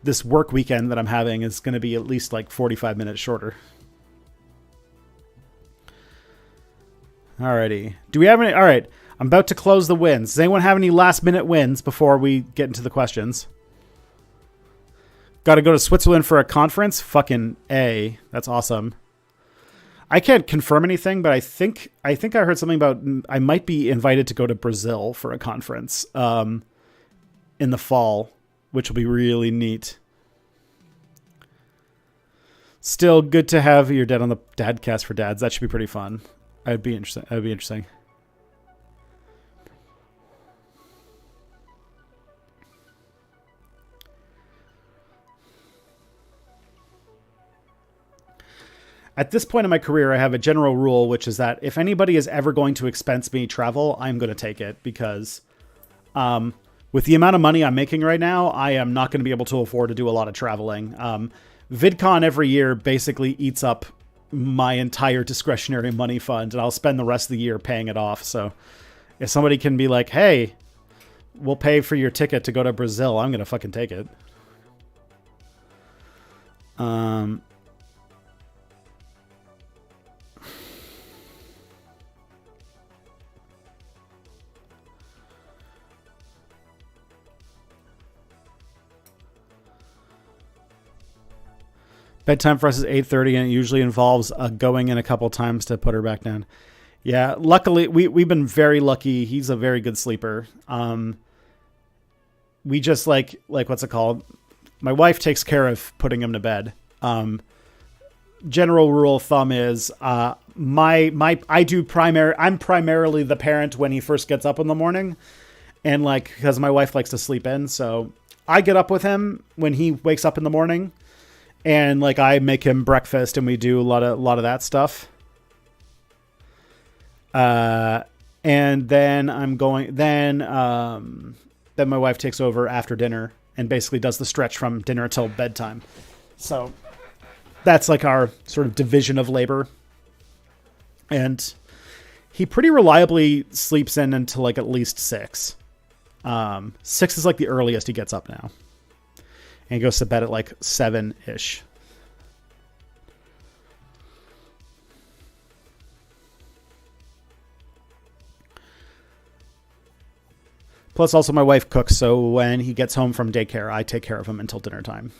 this work weekend that I'm having is going to be at least like 45 minutes shorter. Alrighty. Do we have any? All right. I'm about to close the wins. Does anyone have any last minute wins before we get into the questions? Got to go to Switzerland for a conference? Fucking A. That's awesome. I can't confirm anything, but I think I heard something about I might be invited to go to Brazil for a conference in the fall, which will be really neat. Still good to have your dad on the Dadcast for dads. That should be pretty fun. That'd be interesting. At this point in my career, I have a general rule, which is that if anybody is ever going to expense me travel, I'm going to take it because with the amount of money I'm making right now, I am not going to be able to afford to do a lot of traveling. VidCon every year basically eats up my entire discretionary money fund, and I'll spend the rest of the year paying it off. So if somebody can be like, hey, we'll pay for your ticket to go to Brazil, I'm going to fucking take it. Bedtime for us is 8:30, and it usually involves going in a couple times to put her back down. Yeah, luckily, we've been very lucky. He's a very good sleeper. We just like what's it called? My wife takes care of putting him to bed. General rule of thumb is I'm primarily the parent when he first gets up in the morning, and like because my wife likes to sleep in, so I get up with him when he wakes up in the morning. And like I make him breakfast and we do a lot of that stuff. And then then my wife takes over after dinner and basically does the stretch from dinner till bedtime. So that's like our sort of division of labor. And he pretty reliably sleeps in until like at least 6. 6 is like the earliest he gets up now. And he goes to bed at like 7-ish. Plus, also my wife cooks, so when he gets home from daycare, I take care of him until dinner time.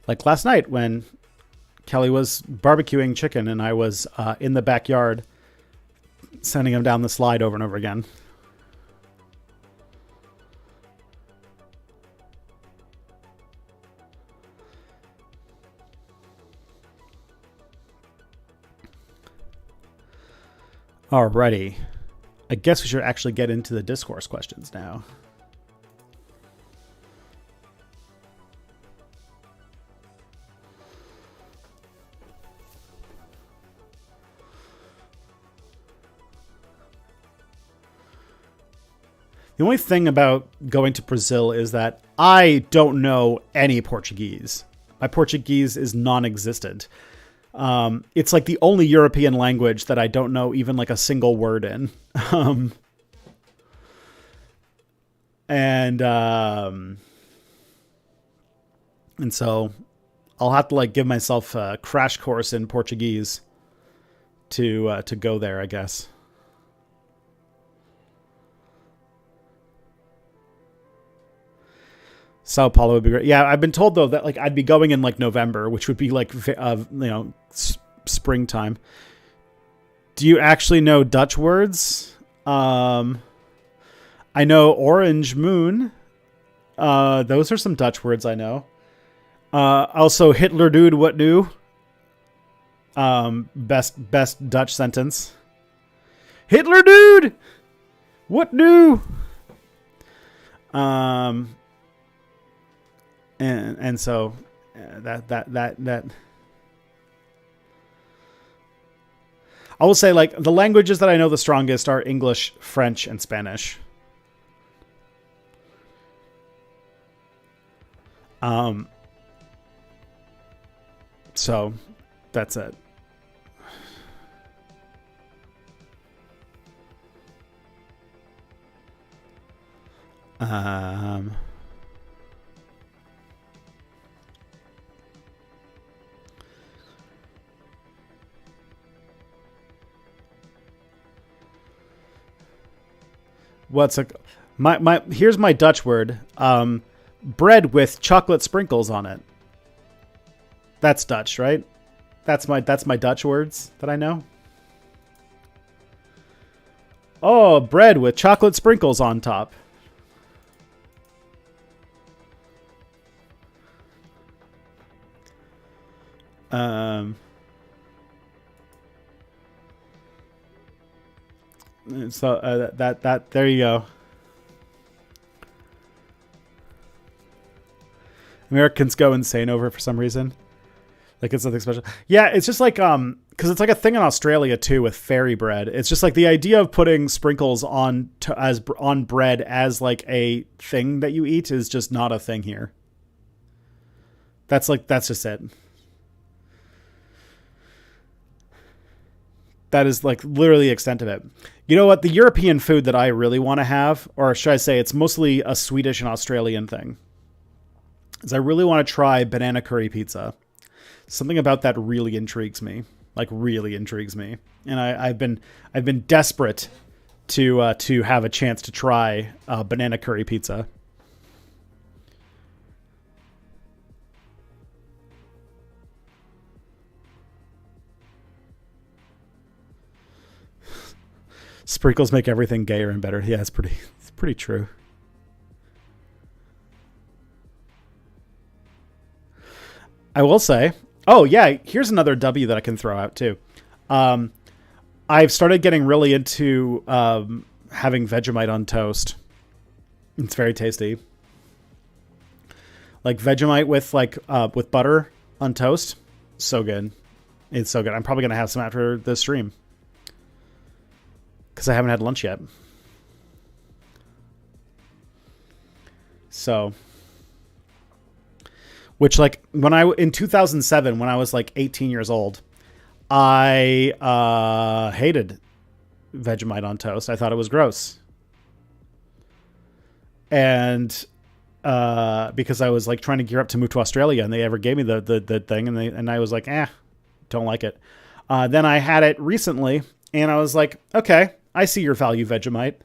Like last night when Kelly was barbecuing chicken and I was in the backyard sending him down the slide over and over again. Alrighty. I guess we should actually get into the discourse questions now. The only thing about going to Brazil is that I don't know any Portuguese. My Portuguese is non-existent. It's like the only European language that I don't know even like a single word in. And so I'll have to like give myself a crash course in Portuguese to go there, I guess. Sao Paulo would be great. Yeah, I've been told though that like I'd be going in like November, which would be like springtime. Do you actually know Dutch words? I know orange moon. Those are some Dutch words I know. Also Hitler dude, what do? Best Dutch sentence. Hitler dude, what do? And so that I will say like the languages that I know the strongest are English, French, and Spanish. So that's it. What's a my here's my Dutch word. Bread with chocolate sprinkles on it. That's Dutch, right? That's my Dutch words that I know. Oh, bread with chocolate sprinkles on top. So that there you go. Americans go insane over it for some reason. Like it's nothing special. Yeah, it's just like because it's like a thing in Australia too with fairy bread. It's just like the idea of putting sprinkles on bread as like a thing that you eat is just not a thing here. That's just it. That is like literally the extent of it. You know what? The European food that I really want to have, or should I say it's mostly a Swedish and Australian thing, is I really want to try banana curry pizza. Something about that really intrigues me. Like really intrigues me. And I've been desperate to have a chance to try banana curry pizza. Sprinkles make everything gayer and better. Yeah, it's pretty true. I will say, oh yeah, here's another W that I can throw out too. I've started getting really into having Vegemite on toast. It's very tasty. like Vegemite with butter on toast. So good. It's so good. I'm probably gonna have some after the stream because I haven't had lunch yet. So, which like in 2007 when I was like 18 years old, I hated Vegemite on toast. I thought it was gross. And because I was like trying to gear up to move to Australia, and they ever gave me the thing, and I was like, don't like it. Then I had it recently, and I was like, okay, I see your value, Vegemite.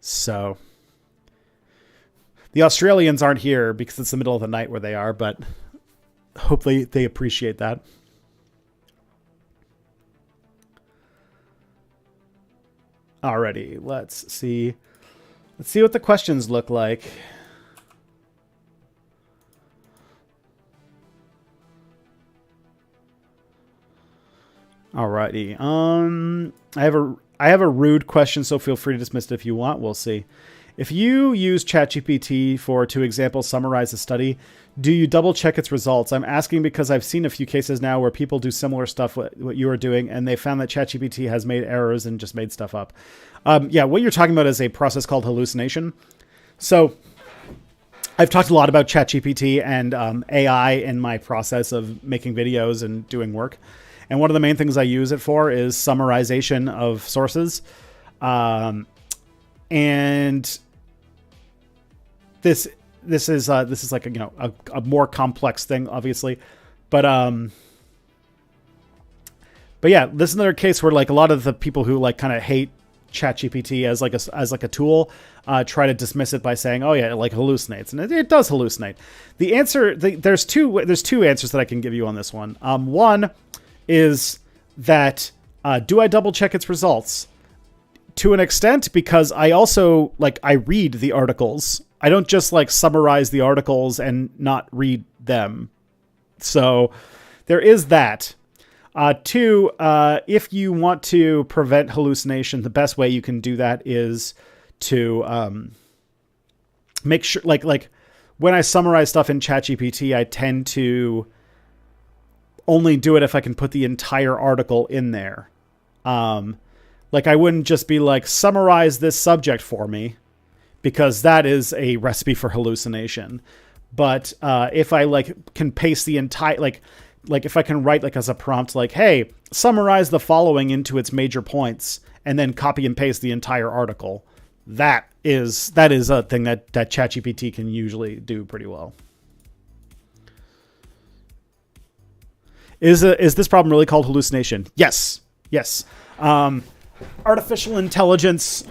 So the Australians aren't here because it's the middle of the night where they are, but hopefully they appreciate that. Alrighty, let's see. Let's see what the questions look like. Alrighty. I have a rude question, so feel free to dismiss it if you want. We'll see. If you use ChatGPT for to example summarize a study, do you double check its results? I'm asking because I've seen a few cases now where people do similar stuff what you are doing, and they found that ChatGPT has made errors and just made stuff up. Yeah, what you're talking about is a process called hallucination. So I've talked a lot about ChatGPT and AI in my process of making videos and doing work. And one of the main things I use it for is summarization of sources. And this is like a more complex thing, obviously, but yeah, this is another case where like a lot of the people who like kind of hate ChatGPT as like a tool try to dismiss it by saying, oh yeah, it like hallucinates, and it does hallucinate. The answer, there's two answers that I can give you on this one. One is that do I double check its results? To an extent, because I also I read the articles. I don't just like summarize the articles and not read them. So there is that. Two, if you want to prevent hallucination, the best way you can do that is to make sure, like when I summarize stuff in ChatGPT, I tend to only do it if I can put the entire article in there. Like I wouldn't just be like, summarize this subject for me, because that is a recipe for hallucination. But if I can paste the entire, like if I can write as a prompt, hey, summarize the following into its major points, and then copy and paste the entire article, that is a thing that ChatGPT can usually do pretty well. Is this problem really called hallucination? Yes. Artificial intelligence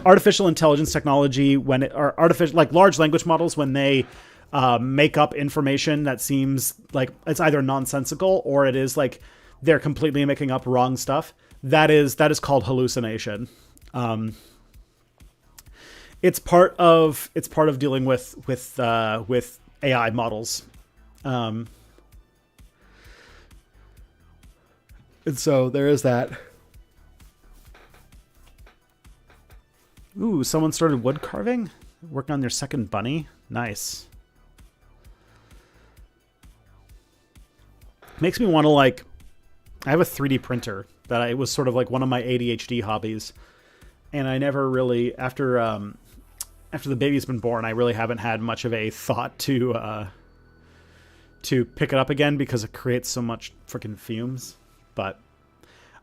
technology, large language models, when they make up information that seems like it's either nonsensical or it is like they're completely making up wrong stuff, that is called hallucination. It's part of dealing with AI models. And so there is that. Ooh, someone started wood carving? Working on their second bunny? Nice. Makes me want to I have a 3D printer that it was sort of like one of my ADHD hobbies. And I never really, after the baby's been born, I really haven't had much of a thought to pick it up again because it creates so much freaking fumes. But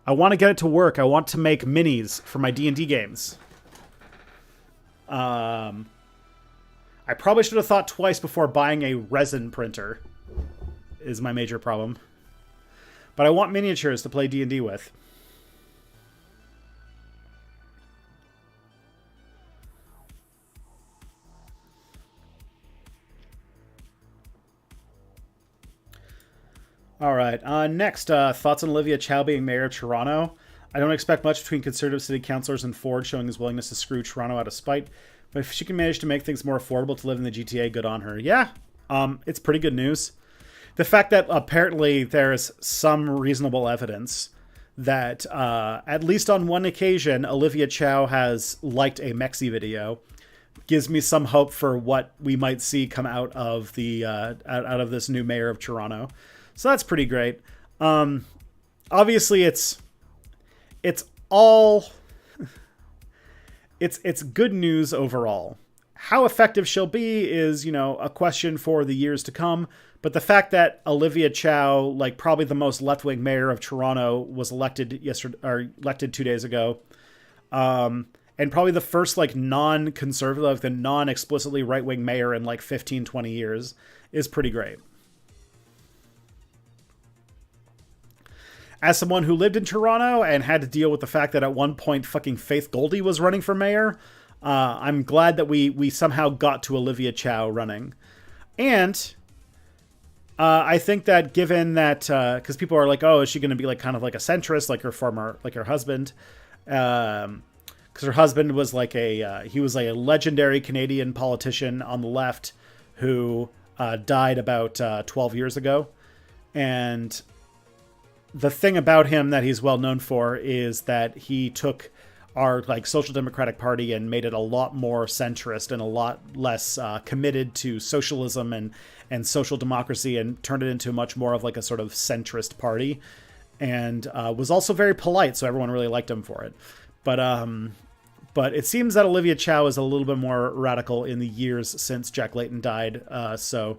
I want to get it to work. I want to make minis for my D&D games. I probably should have thought twice before buying a resin printer, is my major problem. But I want miniatures to play D&D with. All right. Next, thoughts on Olivia Chow being mayor of Toronto. I don't expect much between Conservative city councillors and Ford showing his willingness to screw Toronto out of spite. But if she can manage to make things more affordable to live in the GTA, good on her. Yeah, it's pretty good news. The fact that apparently there's some reasonable evidence that at least on one occasion, Olivia Chow has liked a Mexi video gives me some hope for what we might see come out of the out of this new mayor of Toronto. So that's pretty great. Obviously, it's all it's good news overall. How effective she'll be is, a question for the years to come. But the fact that Olivia Chow, like probably the most left-wing mayor of Toronto, was elected 2 days ago, and probably the first like non-conservative, the non-explicitly right-wing mayor in like 15, 20 years, is pretty great. As someone who lived in Toronto and had to deal with the fact that at one point fucking Faith Goldie was running for mayor, I'm glad that we somehow got to Olivia Chow running. And I think that given that, because people are like, oh, is she going to be like kind of like a centrist, like her husband? Because her husband was like he was like a legendary Canadian politician on the left who died about 12 years ago. And the thing about him that he's well known for is that he took our like Social Democratic Party and made it a lot more centrist and a lot less committed to socialism and social democracy, and turned it into much more of like a sort of centrist party, and was also very polite, so everyone really liked him for it. But it seems that Olivia Chow is a little bit more radical in the years since Jack Layton died, so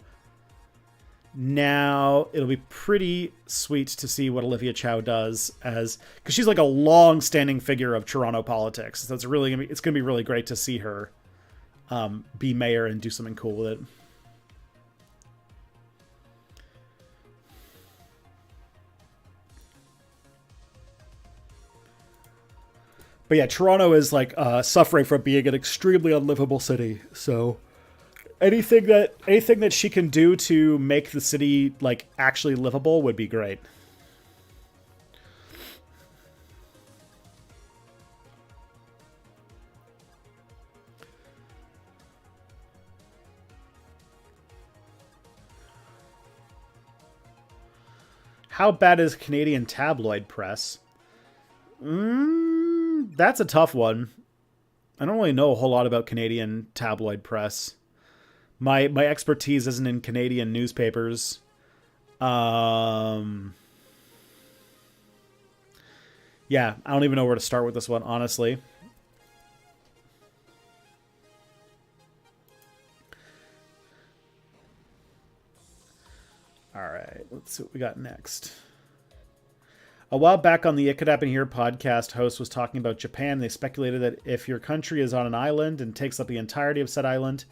now it'll be pretty sweet to see what Olivia Chow does, because she's like a long-standing figure of Toronto politics. So it's gonna be really great to see her be mayor and do something cool with it. But yeah, Toronto is like suffering from being an extremely unlivable city. So anything that she can do to make the city like actually livable would be great. How bad is Canadian tabloid press? That's a tough one. I don't really know a whole lot about Canadian tabloid press. My expertise isn't in Canadian newspapers. Yeah, I don't even know where to start with this one, honestly. All right, let's see what we got next. A while back on the It Could Happen Here podcast, host was talking about Japan. They speculated that if your country is on an island and takes up the entirety of said island,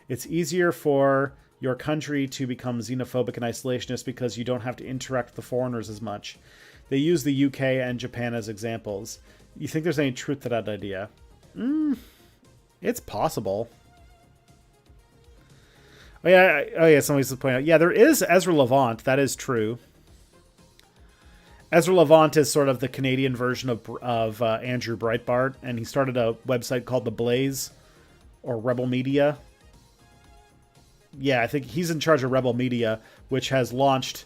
it's easier for your country to become xenophobic and isolationist because you don't have to interact with the foreigners as much. They use the UK and Japan as examples. You think there's any truth to that idea? It's possible. Oh yeah, somebody's pointing out. Yeah, there is Ezra Levant. That is true. Ezra Levant is sort of the Canadian version of Andrew Breitbart, and he started a website called The Blaze, or Rebel Media. Yeah, I think he's in charge of Rebel Media, which has launched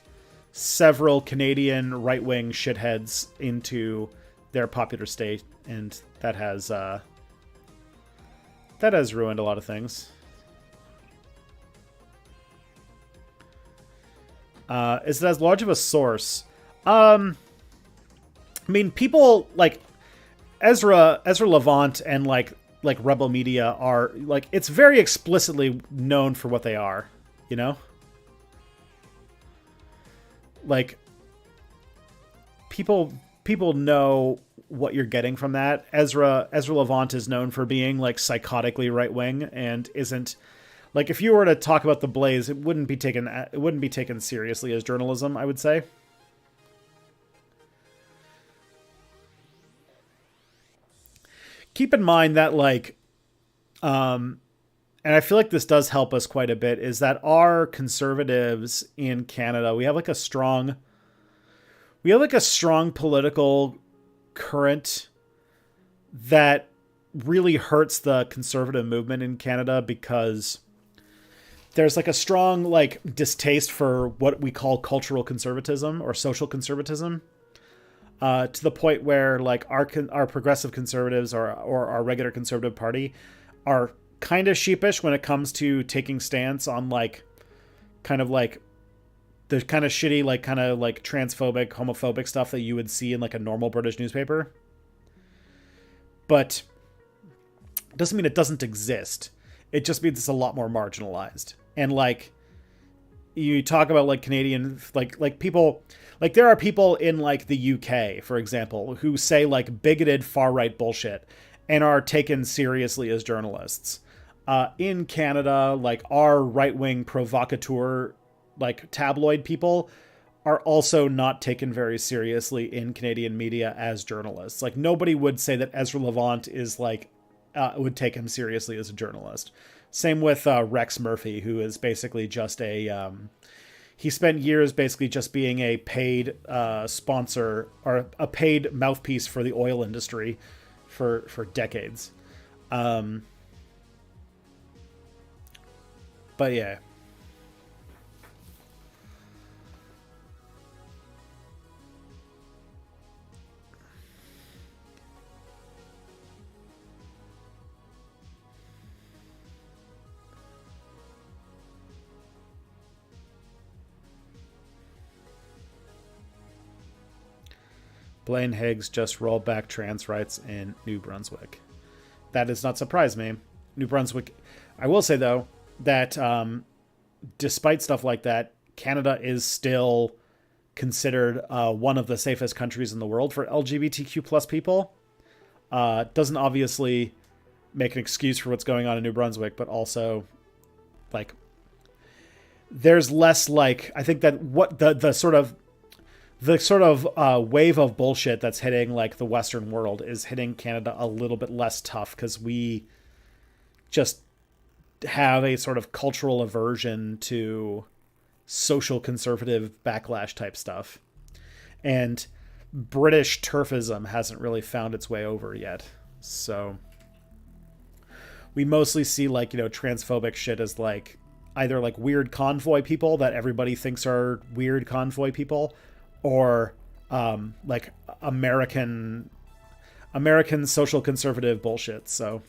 several Canadian right-wing shitheads into their popular state, and that has ruined a lot of things. Is it as large of a source? I mean, people like Ezra Levant and like Rebel Media are like, it's very explicitly known for what they are, you know? Like people know what you're getting from that. Ezra Levant is known for being like psychotically right wing and isn't like, if you were to talk about The Blaze, it wouldn't be taken seriously as journalism, I would say. Keep in mind that like, and I feel like this does help us quite a bit, is that our conservatives in Canada, we have like a strong political current that really hurts the conservative movement in Canada, because there's like a strong like distaste for what we call cultural conservatism or social conservatism, to the point where like our progressive conservatives or our regular conservative party are kind of sheepish when it comes to taking stance on like kind of like the kind of shitty, like kind of like transphobic, homophobic stuff that you would see in like a normal British newspaper. But it doesn't mean it doesn't exist. It just means it's a lot more marginalized. And like you talk about like Canadian, like people, like there are people in like the UK, for example, who say like bigoted far right bullshit and are taken seriously as journalists. In Canada, like our right wing provocateur, like tabloid people are also not taken very seriously in Canadian media as journalists. Like nobody would say that Ezra Levant is like, would take him seriously as a journalist. Same with Rex Murphy, who is basically just a, he spent years basically just being a paid sponsor or a paid mouthpiece for the oil industry for decades. But yeah. Blaine Higgs just rolled back trans rights in New Brunswick. That does not surprise me. New Brunswick, I will say though, that despite stuff like that, Canada is still considered one of the safest countries in the world for LGBTQ plus people. Doesn't obviously make an excuse for what's going on in New Brunswick, but also like there's less like, I think that what the sort of wave of bullshit that's hitting like the Western world is hitting Canada a little bit less tough because we just have a sort of cultural aversion to social conservative backlash type stuff. And British turfism hasn't really found its way over yet. So we mostly see like, you know, transphobic shit as like either like weird convoy people that everybody thinks are weird convoy people, or like American social conservative bullshit. So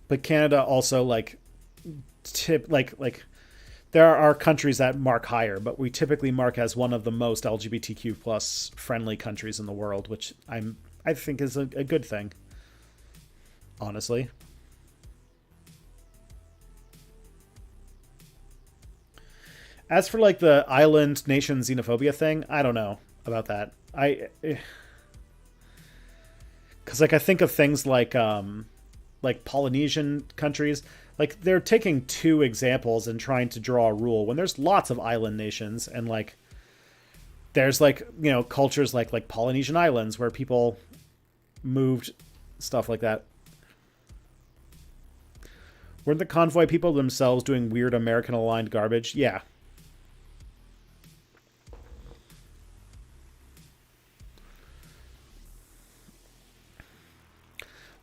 but Canada also like there are countries that mark higher, but we typically mark as one of the most LGBTQ plus friendly countries in the world, which I think is a good thing, honestly. As for like the island nation xenophobia thing, I don't know about that. Because like I think of things like Polynesian countries, like they're taking two examples and trying to draw a rule when there's lots of island nations, and like there's like, you know, cultures like Polynesian islands where people moved, stuff like that. Weren't the convoy people themselves doing weird American aligned garbage? Yeah.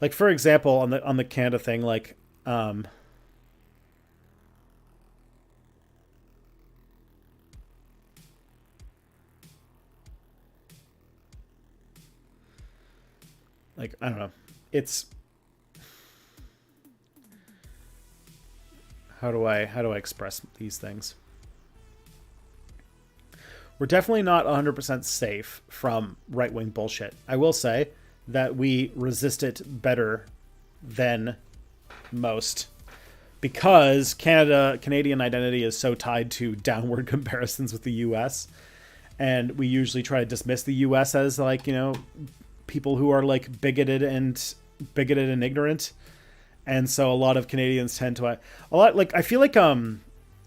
Like for example, on the Canada thing, like like I don't know. It's how do I express these things? We're definitely not 100% safe from right-wing bullshit. I will say that we resist it better than most because Canadian identity is so tied to downward comparisons with the US, and we usually try to dismiss the US as like, you know, people who are like bigoted and ignorant. And so a lot of Canadians tend to a lot like, I feel like I'm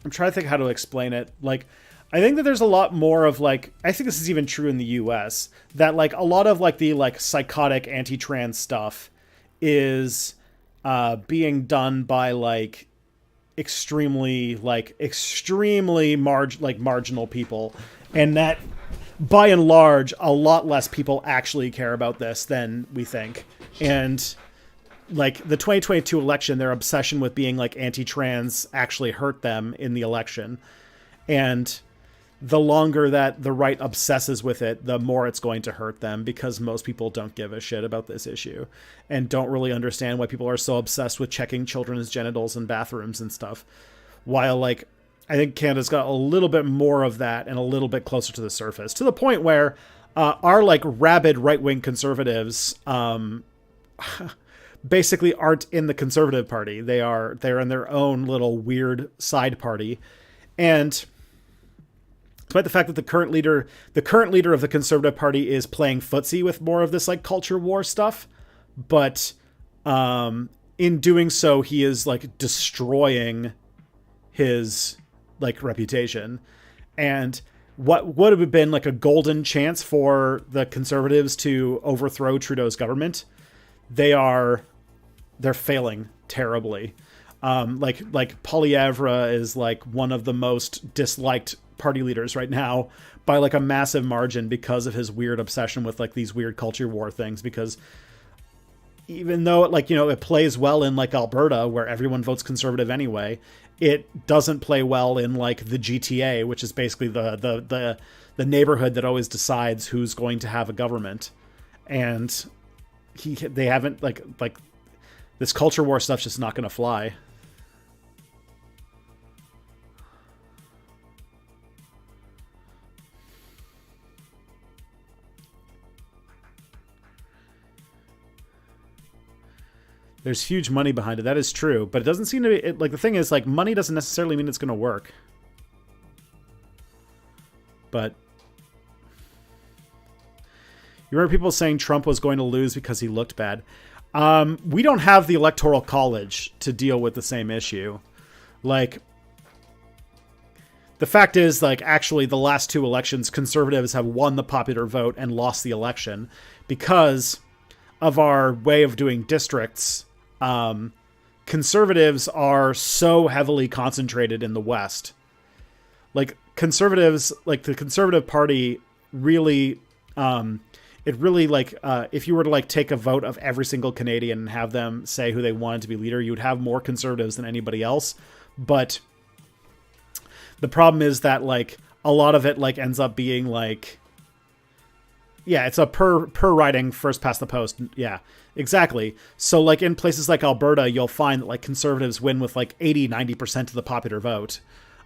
trying to think how to explain it. Like I think that there's a lot more of like, I think this is even true in the US, that like a lot of like the like psychotic anti-trans stuff is being done by like extremely marginal people, and that by and large a lot less people actually care about this than we think. And like the 2022 election, their obsession with being like anti-trans actually hurt them in the election. And the longer that the right obsesses with it, the more it's going to hurt them, because most people don't give a shit about this issue and don't really understand why people are so obsessed with checking children's genitals in bathrooms and stuff. While, like, I think Canada's got a little bit more of that and a little bit closer to the surface, to the point where our, like, rabid right-wing conservatives basically aren't in the Conservative Party. They're in their own little weird side party. And despite the fact that the current leader of the Conservative Party is playing footsie with more of this, like, culture war stuff, but in doing so, he is, like, destroying his, like, reputation. And what would have been, like, a golden chance for the Conservatives to overthrow Trudeau's government, they're failing terribly. Like Poilievre is, like, one of the most disliked party leaders right now by, like, a massive margin because of his weird obsession with, like, these weird culture war things. Because even though, like, you know, it plays well in, like, Alberta, where everyone votes Conservative anyway, it doesn't play well in, like, the GTA, which is basically the neighborhood that always decides who's going to have a government. And they haven't, like this culture war stuff's just not going to fly. There's huge money behind it. That is true, but it doesn't seem to be, like, the thing is, like, money doesn't necessarily mean it's going to work. But you remember people saying Trump was going to lose because he looked bad. We don't have the Electoral College to deal with the same issue. Like, the fact is, like, actually the last two elections, Conservatives have won the popular vote and lost the election because of our way of doing districts. Conservatives are so heavily concentrated in the West. Like, conservatives, like, the Conservative Party really, it really, like, if you were to, like, take a vote of every single Canadian and have them say who they wanted to be leader, you would have more Conservatives than anybody else. But the problem is that, like, a lot of it, like, ends up being, like, yeah, it's a per riding first past the post. Yeah, exactly. So, like, in places like Alberta, you'll find that, like, Conservatives win with, like, 80-90% of the popular vote,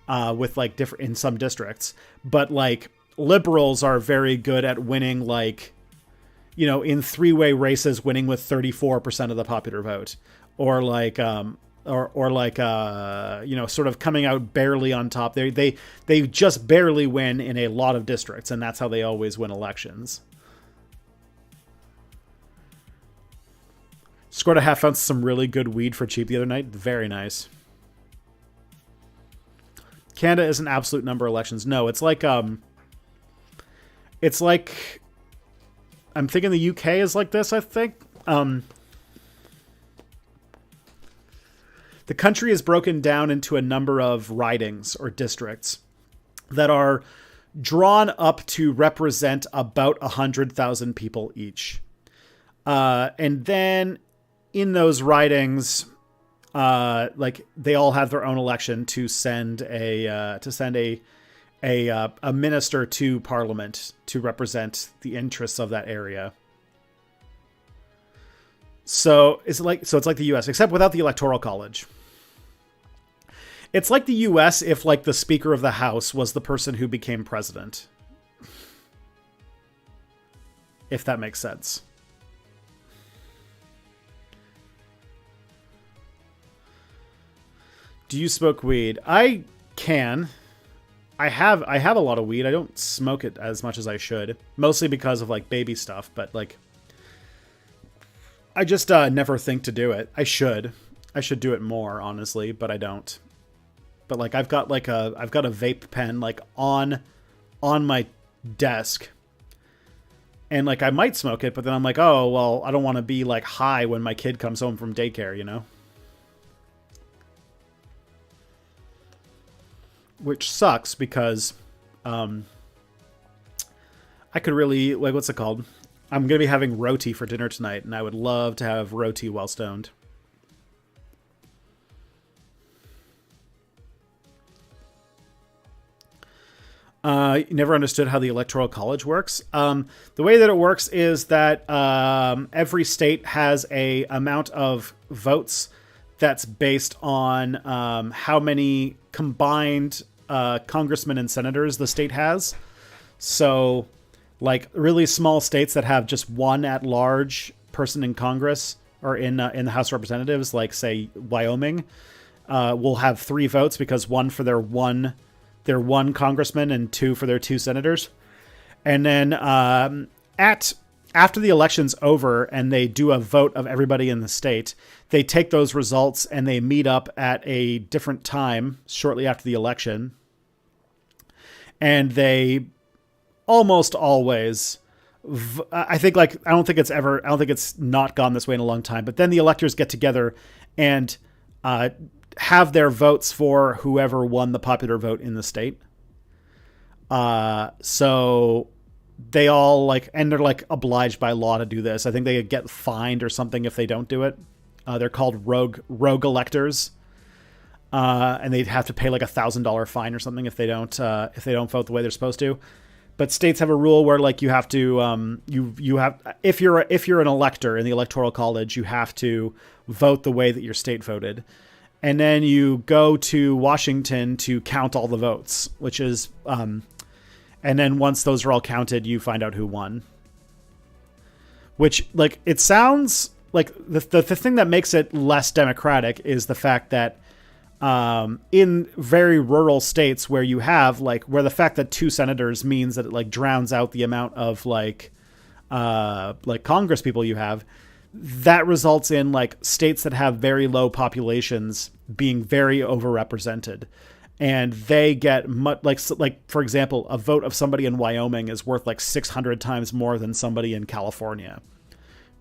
with, like, different in some districts. But, like, Liberals are very good at winning, like, you know, in three-way races, winning with 34% of the popular vote, or, like, or like, you know, sort of coming out barely on top. They just barely win in a lot of districts, and that's how they always win elections. Scored a half ounce of some really good weed for cheap the other night. Very nice. Canada is an absolute number of elections. No, it's like, I'm thinking the UK is like this, I think. The country is broken down into a number of ridings or districts that are drawn up to represent about 100,000 people each. And then in those ridings, like, they all have their own election to send a minister to Parliament to represent the interests of that area. So it's like the US, except without the Electoral College. It's like the US if, like, the Speaker of the House was the person who became president. If that makes sense. Do you smoke weed? I can. I have a lot of weed. I don't smoke it as much as I should, mostly because of, like, baby stuff, but, like, I just never think to do it. I should do it more, honestly, but I don't. But, like, I've got a vape pen, like, on my desk, and, like, I might smoke it, but then I'm like, oh, well, I don't want to be, like, high when my kid comes home from daycare, you know? Which sucks because I could really, like, what's it called? I'm going to be having roti for dinner tonight, and I would love to have roti while stoned. Never understood how the Electoral College works. The way that it works is that every state has a amount of votes that's based on how many combined congressmen and senators the state has. So, like really small states that have just one at-large person in Congress or in the House of Representatives, like say Wyoming, will have 3 votes because one for their one congressman and 2 for their 2 senators. And then after the election's over and they do a vote of everybody in the state, they take those results and they meet up at a different time shortly after the election. And they almost always, I don't think it's not gone this way in a long time, but then the electors get together and have their votes for whoever won the popular vote in the state. So they all and they're obliged by law to do this. I think they get fined or something if they don't do it. They're called rogue electors. And they'd have to pay $1,000 fine or something if they don't vote the way they're supposed to. But states have a rule where you have to if you're an elector in the Electoral College, you have to vote the way that your state voted. And then you go to Washington to count all the votes, which is and then once those are all counted, you find out who won. Which it sounds like the thing that makes it less democratic is the fact that in very rural states where you have where the fact that 2 senators means that it drowns out the amount of Congress people you have, that results in states that have very low populations being very overrepresented, and they get much for example, a vote of somebody in Wyoming is worth 600 times more than somebody in California,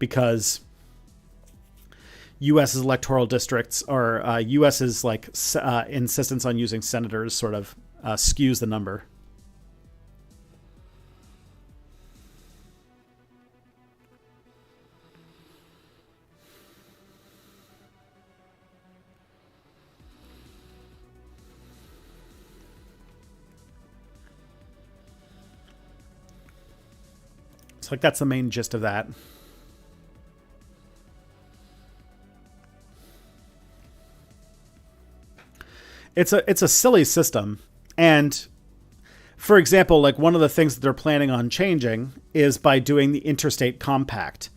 because U.S.'s electoral districts or U.S.'s insistence on using senators sort of skews the number. So that's the main gist of that. It's a silly system. And for example, one of the things that they're planning on changing is by doing the interstate compact.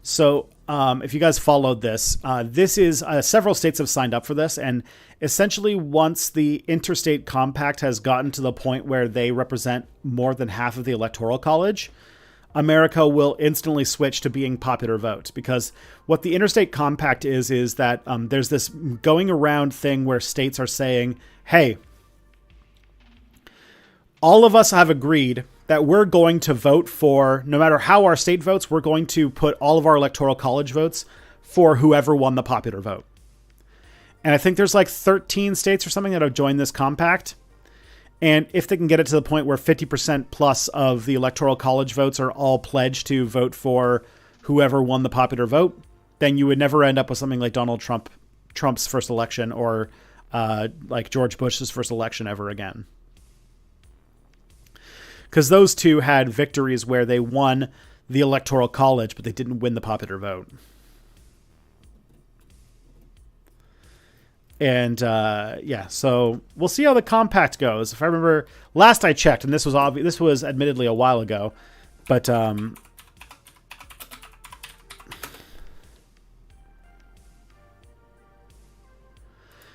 So if you guys followed this, this is several states have signed up for this. And essentially once the interstate compact has gotten to the point where they represent more than half of the Electoral College, America will instantly switch to being popular vote, because what the interstate compact is that there's this going around thing where states are saying, hey, all of us have agreed that we're going to vote for, no matter how our state votes, we're going to put all of our Electoral College votes for whoever won the popular vote. And I think there's 13 states or something that have joined this compact. And if they can get it to the point where 50% plus of the Electoral College votes are all pledged to vote for whoever won the popular vote, then you would never end up with something like Trump's first election or George Bush's first election ever again. Because those two had victories where they won the Electoral College, but they didn't win the popular vote. And so we'll see how the compact goes. If I remember, last I checked, and this was admittedly a while ago, but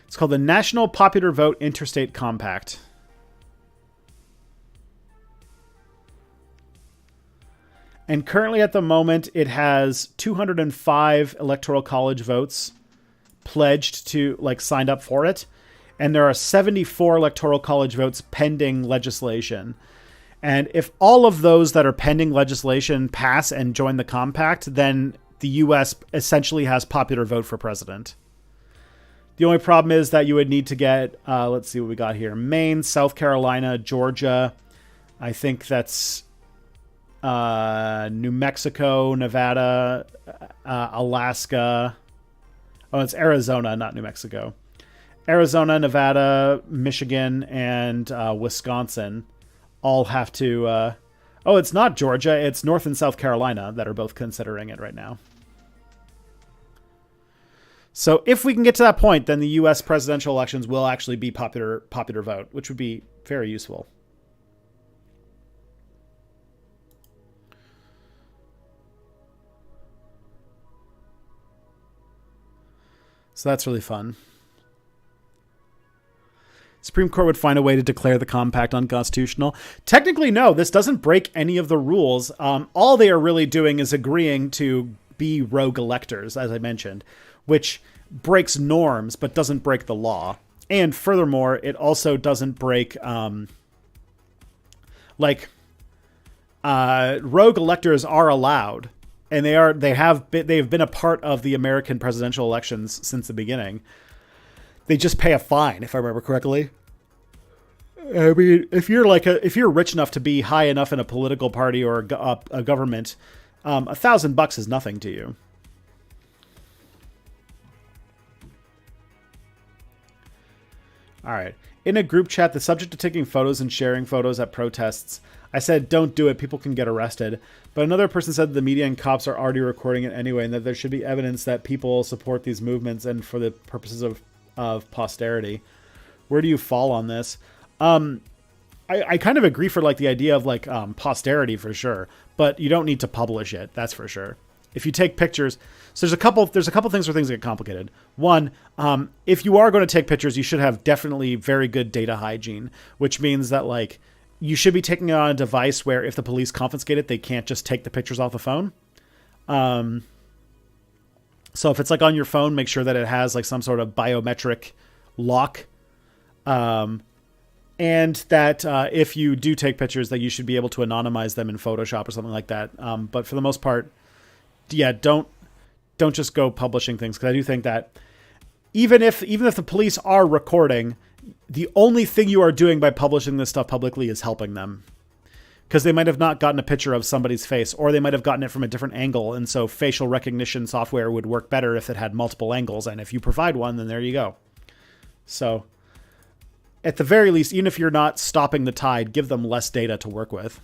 it's called the National Popular Vote Interstate Compact. And currently at the moment, it has 205 Electoral College votes pledged to signed up for it, and there are 74 Electoral College votes pending legislation. And if all of those that are pending legislation pass and join the compact, then the US essentially has popular vote for president. The only problem is that you would need to get let's see what we got here: Maine, South Carolina, Georgia, I think that's New Mexico, Nevada, Alaska. Oh, it's Arizona, not New Mexico. Arizona, Nevada, Michigan, and Wisconsin all have to. Oh, it's not Georgia. It's North and South Carolina that are both considering it right now. So if we can get to that point, then the U.S. presidential elections will actually be popular vote, which would be very useful. So that's really fun. Supreme Court would find a way to declare the compact unconstitutional. Technically, no, this doesn't break any of the rules. All they are really doing is agreeing to be rogue electors, as I mentioned, which breaks norms but doesn't break the law. And furthermore, it also doesn't break rogue electors are allowed. And they've been a part of the American presidential elections since the beginning. They just pay a fine, if I remember correctly. I mean, if you're rich enough to be high enough in a political party or a government, $1,000 is nothing to you. All right. In a group chat, the subject of taking photos and sharing photos at protests, I said, don't do it. People can get arrested. But another person said the media and cops are already recording it anyway, and that there should be evidence that people support these movements and for the purposes of posterity. Where do you fall on this? I kind of agree for the idea of posterity for sure, but you don't need to publish it. That's for sure. If you take pictures, so there's a couple things where things get complicated. One, if you are going to take pictures, you should have definitely very good data hygiene, which means that you should be taking it on a device where if the police confiscate it, they can't just take the pictures off the phone. So if it's on your phone, make sure that it has some sort of biometric lock. And that if you do take pictures, that you should be able to anonymize them in Photoshop or something like that. But for the most part, yeah, don't just go publishing things, because I do think that even if the police are recording, the only thing you are doing by publishing this stuff publicly is helping them, because they might have not gotten a picture of somebody's face, or they might have gotten it from a different angle. And so facial recognition software would work better if it had multiple angles. And if you provide one, then there you go. So at the very least, even if you're not stopping the tide, give them less data to work with.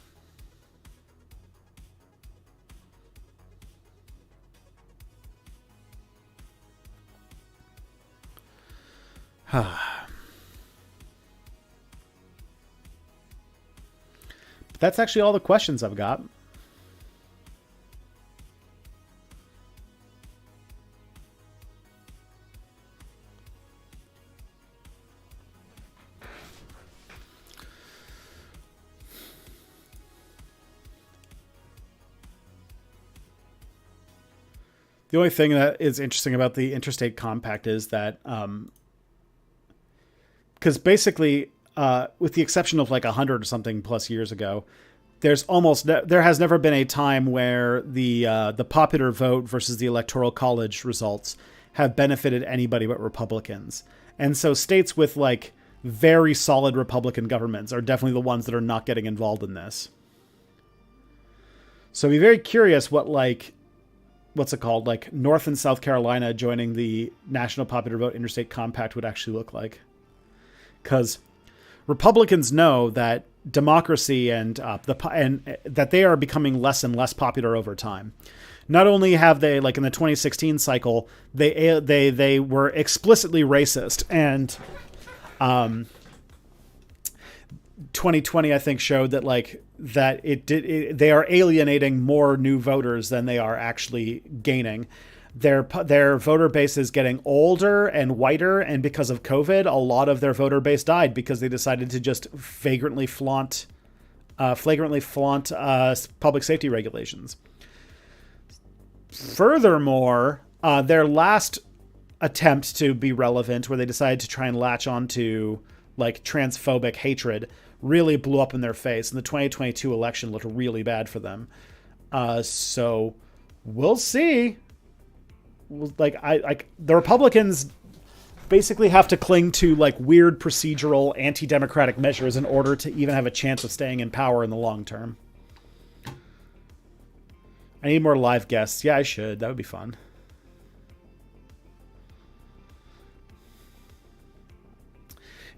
But that's actually all the questions I've got. The only thing that is interesting about the interstate compact is that, because basically, with the exception of 100 or something plus years ago, there has never been a time where the popular vote versus the electoral college results have benefited anybody but Republicans. And so states with very solid Republican governments are definitely the ones that are not getting involved in this. So be very curious what what's it called? North and South Carolina joining the National Popular Vote Interstate Compact would actually look like. Because Republicans know that democracy and that they are becoming less and less popular over time. Not only have they, in the 2016 cycle, they were explicitly racist, and 2020 I think showed that they are alienating more new voters than they are actually gaining. Their voter base is getting older and whiter, and because of COVID, a lot of their voter base died because they decided to just flagrantly flaunt public safety regulations. Furthermore, their last attempt to be relevant, where they decided to try and latch onto transphobic hatred, really blew up in their face, and the 2022 election looked really bad for them. So we'll see. The Republicans basically have to cling to weird procedural anti-democratic measures in order to even have a chance of staying in power in the long term. I need more live guests. Yeah, I should. That would be fun.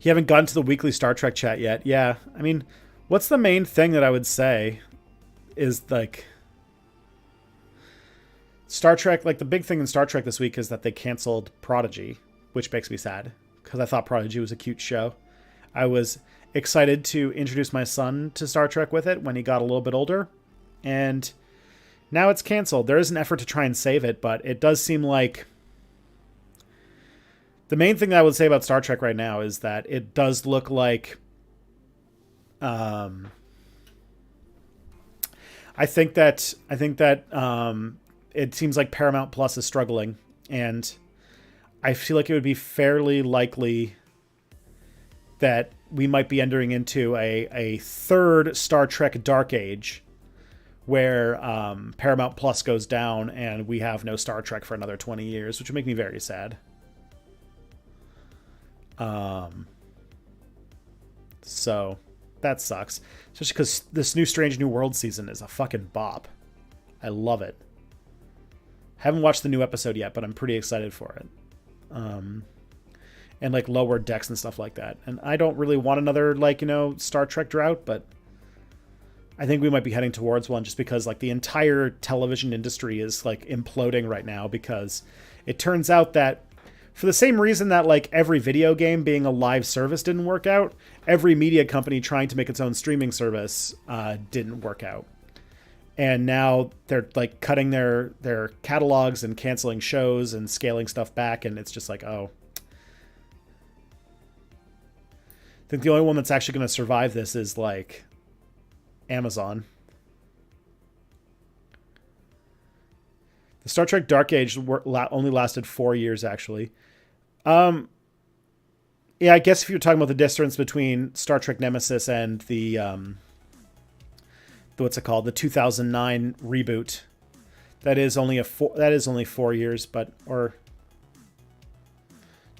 You haven't gotten to the weekly Star Trek chat yet. Yeah, I mean, What's the main thing that I would say is like Star Trek? Like the big thing in Star Trek this week is that they canceled Prodigy, which makes me sad because I thought Prodigy was a cute show. I was excited to introduce my son to Star Trek with it when he got a little bit older, and now it's canceled. There is an effort to try and save it, but it does seem like the main thing that I would say about Star Trek right now is that it does look like I think that it seems like Paramount Plus is struggling, and I feel like it would be fairly likely that we might be entering into a third Star Trek Dark Age where Paramount Plus goes down and we have no Star Trek for another 20 years, which would make me very sad. So that sucks. Especially because this new Strange New World season is a fucking bop. I love it. Haven't watched the new episode yet, but I'm pretty excited for it. And like Lower Decks and stuff like that. And I don't really want another Star Trek drought, but I think we might be heading towards one just because like the entire television industry is like imploding right now, because it turns out that for the same reason that like every video game being a live service didn't work out, every media company trying to make its own streaming service didn't work out. And now they're like cutting their catalogs and canceling shows and scaling stuff back. And it's just like, oh, I think the only one that's actually going to survive this is like Amazon. The Star Trek Dark Age only lasted 4 years, actually. Yeah, I guess if you're talking about the difference between Star Trek Nemesis and the what's it called, the 2009 reboot, that is only 4 years, but or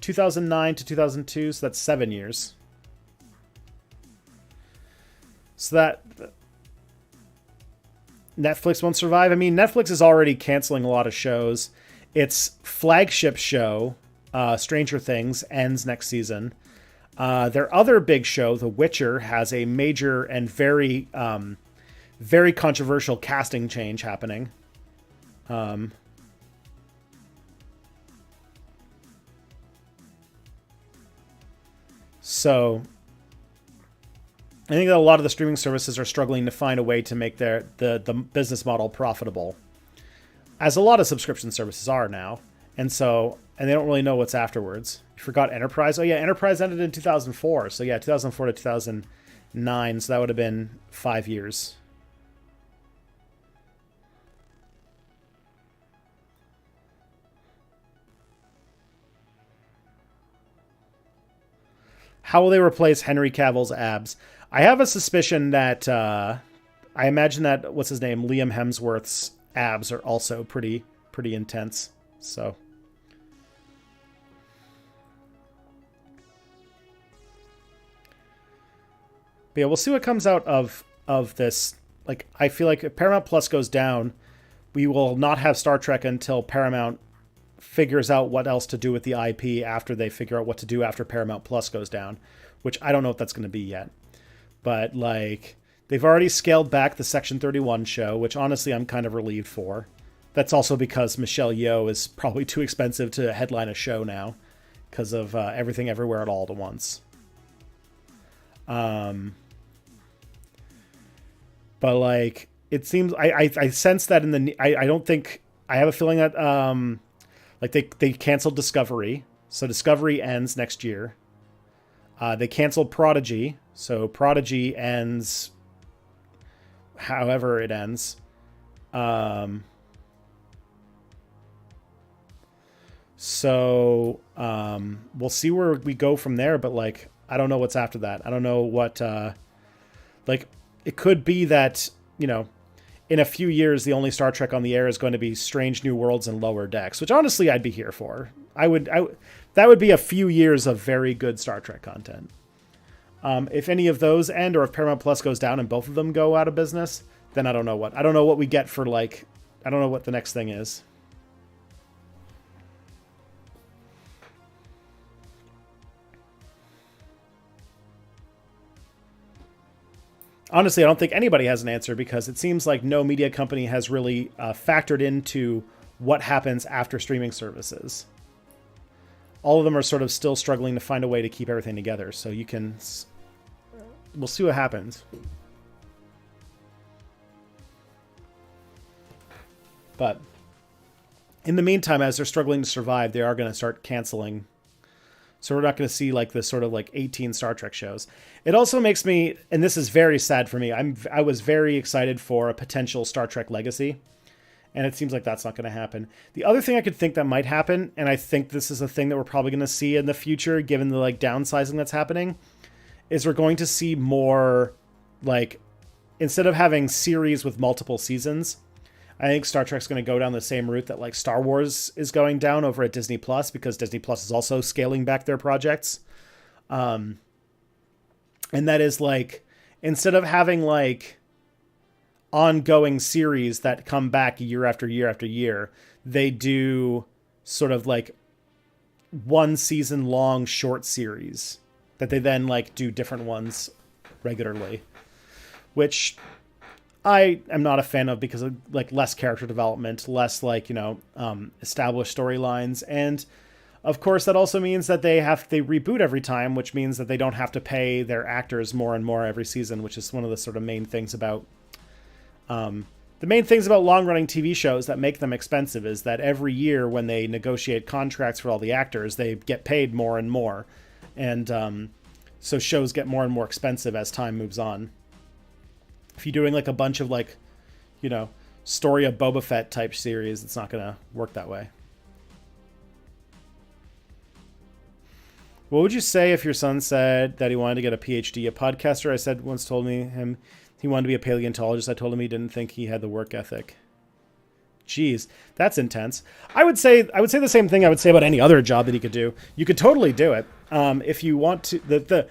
2009 to 2002, so that's 7 years. So that Netflix won't survive. I mean, Netflix is already canceling a lot of shows. Its flagship show, Stranger Things, ends next season. Their other big show, The Witcher, has a major and very, very controversial casting change happening. So I think that a lot of the streaming services are struggling to find a way to make the business model profitable, as a lot of subscription services are now. And they don't really know what's afterwards. You forgot Enterprise. Oh yeah, Enterprise ended in 2004. So yeah, 2004 to 2009. So that would have been 5 years. How will they replace Henry Cavill's abs? I have a suspicion that I imagine that what's his name, Liam Hemsworth's abs are also pretty intense. So but yeah, we'll see what comes out of this. Like, I feel like if Paramount Plus goes down, we will not have Star Trek until Paramount figures out what else to do with the IP after they figure out what to do after Paramount Plus goes down, which I don't know what that's going to be yet. But like, they've already scaled back the Section 31 show, which honestly I'm kind of relieved for. That's also because Michelle Yeoh is probably too expensive to headline a show now because of Everything Everywhere at All at Once. But like, it seems I sense that I don't think, I have a feeling that like they canceled Discovery, so Discovery ends next year. They canceled Prodigy, so Prodigy ends however it ends. So we'll see where we go from there, but like, I don't know what's after that. I don't know what like, it could be that, in a few years the only Star Trek on the air is going to be Strange New Worlds and Lower Decks, which honestly I'd be here for. That would be a few years of very good Star Trek content. If any of those end, or if Paramount Plus goes down and both of them go out of business, then I don't know what we get for, like, I don't know what the next thing is. Honestly, I don't think anybody has an answer because it seems like no media company has really factored into what happens after streaming services. All of them are sort of still struggling to find a way to keep everything together. So we'll see what happens. But in the meantime, as they're struggling to survive, they are going to start canceling. So we're not going to see like this sort of like 18 Star Trek shows. It also makes me, and this is very sad for me, I was very excited for a potential Star Trek Legacy, and it seems like that's not going to happen. The other thing I could think that might happen, and I think this is a thing that we're probably going to see in the future, given the like downsizing that's happening, is we're going to see more like, instead of having series with multiple seasons, I think Star Trek's going to go down the same route that like Star Wars is going down over at Disney Plus, because Disney Plus is also scaling back their projects. And that is like, instead of having like ongoing series that come back year after year after year, they do sort of like 1 season long short series that they then like do different ones regularly, which I am not a fan of because of like less character development, less like, established storylines. And of course that also means that they reboot every time, which means that they don't have to pay their actors more and more every season, which is one of the sort of main things about, long running TV shows that make them expensive, is that every year when they negotiate contracts for all the actors, they get paid more and more. And, so shows get more and more expensive as time moves on. If you're doing like a bunch of like, story of Boba Fett type series, it's not going to work that way. What would you say if your son said that he wanted to get a PhD? A podcaster I said once told me he wanted to be a paleontologist. I told him he didn't think he had the work ethic. Jeez, that's intense. I would say the same thing I would say about any other job that he could do. You could totally do it if you want to.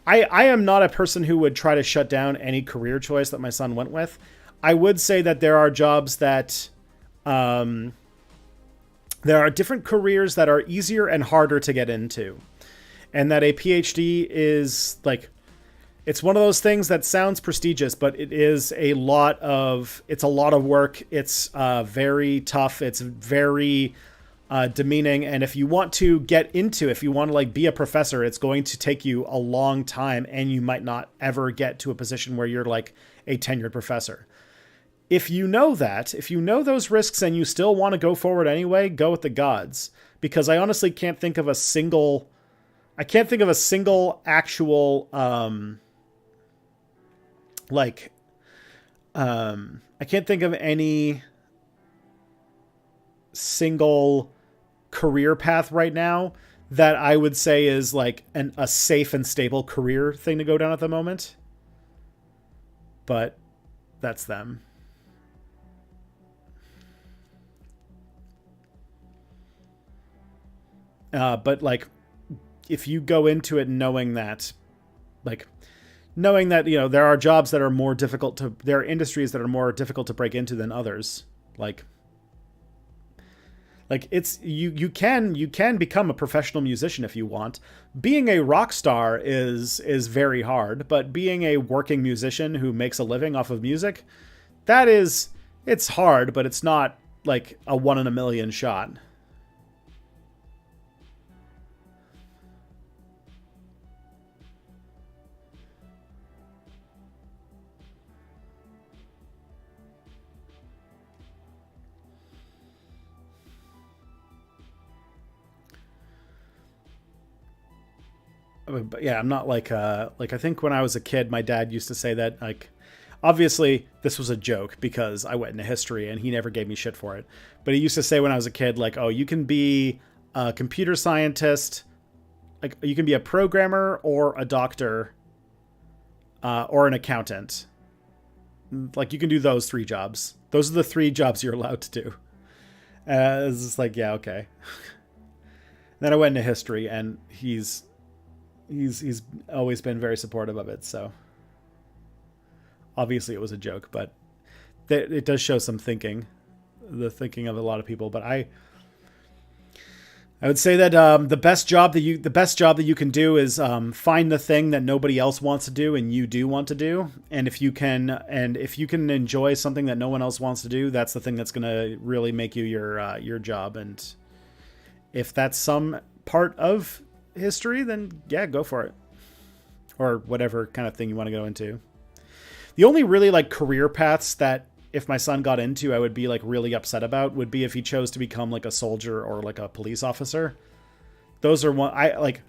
I am not a person who would try to shut down any career choice that my son went with. I would say that there are jobs that, there are different careers that are easier and harder to get into. And that a PhD is like, it's one of those things that sounds prestigious, but it is a lot of work. It's very tough. It's very demeaning. And if you want to like be a professor, it's going to take you a long time, and you might not ever get to a position where you're like a tenured professor. If you know those risks and you still want to go forward anyway, go with the gods, because I honestly can't think of a single actual, I can't think of any single career path right now that I would say is like a safe and stable career thing to go down at the moment. But that's them. But like, if you go into it knowing that, there are jobs that are more difficult there are industries that are more difficult to break into than others. Like it's, you can become a professional musician if you want. Being a rock star is very hard, but being a working musician who makes a living off of music, it's hard, but it's not like a 1 in a million shot. But yeah, I'm not like I think when I was a kid, my dad used to say that, like, obviously this was a joke because I went into history and he never gave me shit for it. But he used to say when I was a kid, like, oh, you can be a computer scientist, like you can be a programmer or a doctor, or an accountant. Like you can do those 3 jobs. Those are the 3 jobs you're allowed to do. It's just like, yeah, okay. Then I went into history, and he's always been very supportive of it. So obviously it was a joke, but it does show some thinking, the thinking of a lot of people. But I would say that the best job that you can do is find the thing that nobody else wants to do and you do want to do. And if you can enjoy something that no one else wants to do, that's the thing that's going to really make you your job. And if that's some part of history, then yeah, go for it, or whatever kind of thing you want to go into. The only really like career paths that if my son got into, I would be like really upset about would be if he chose to become like a soldier or like a police officer. Those are one I like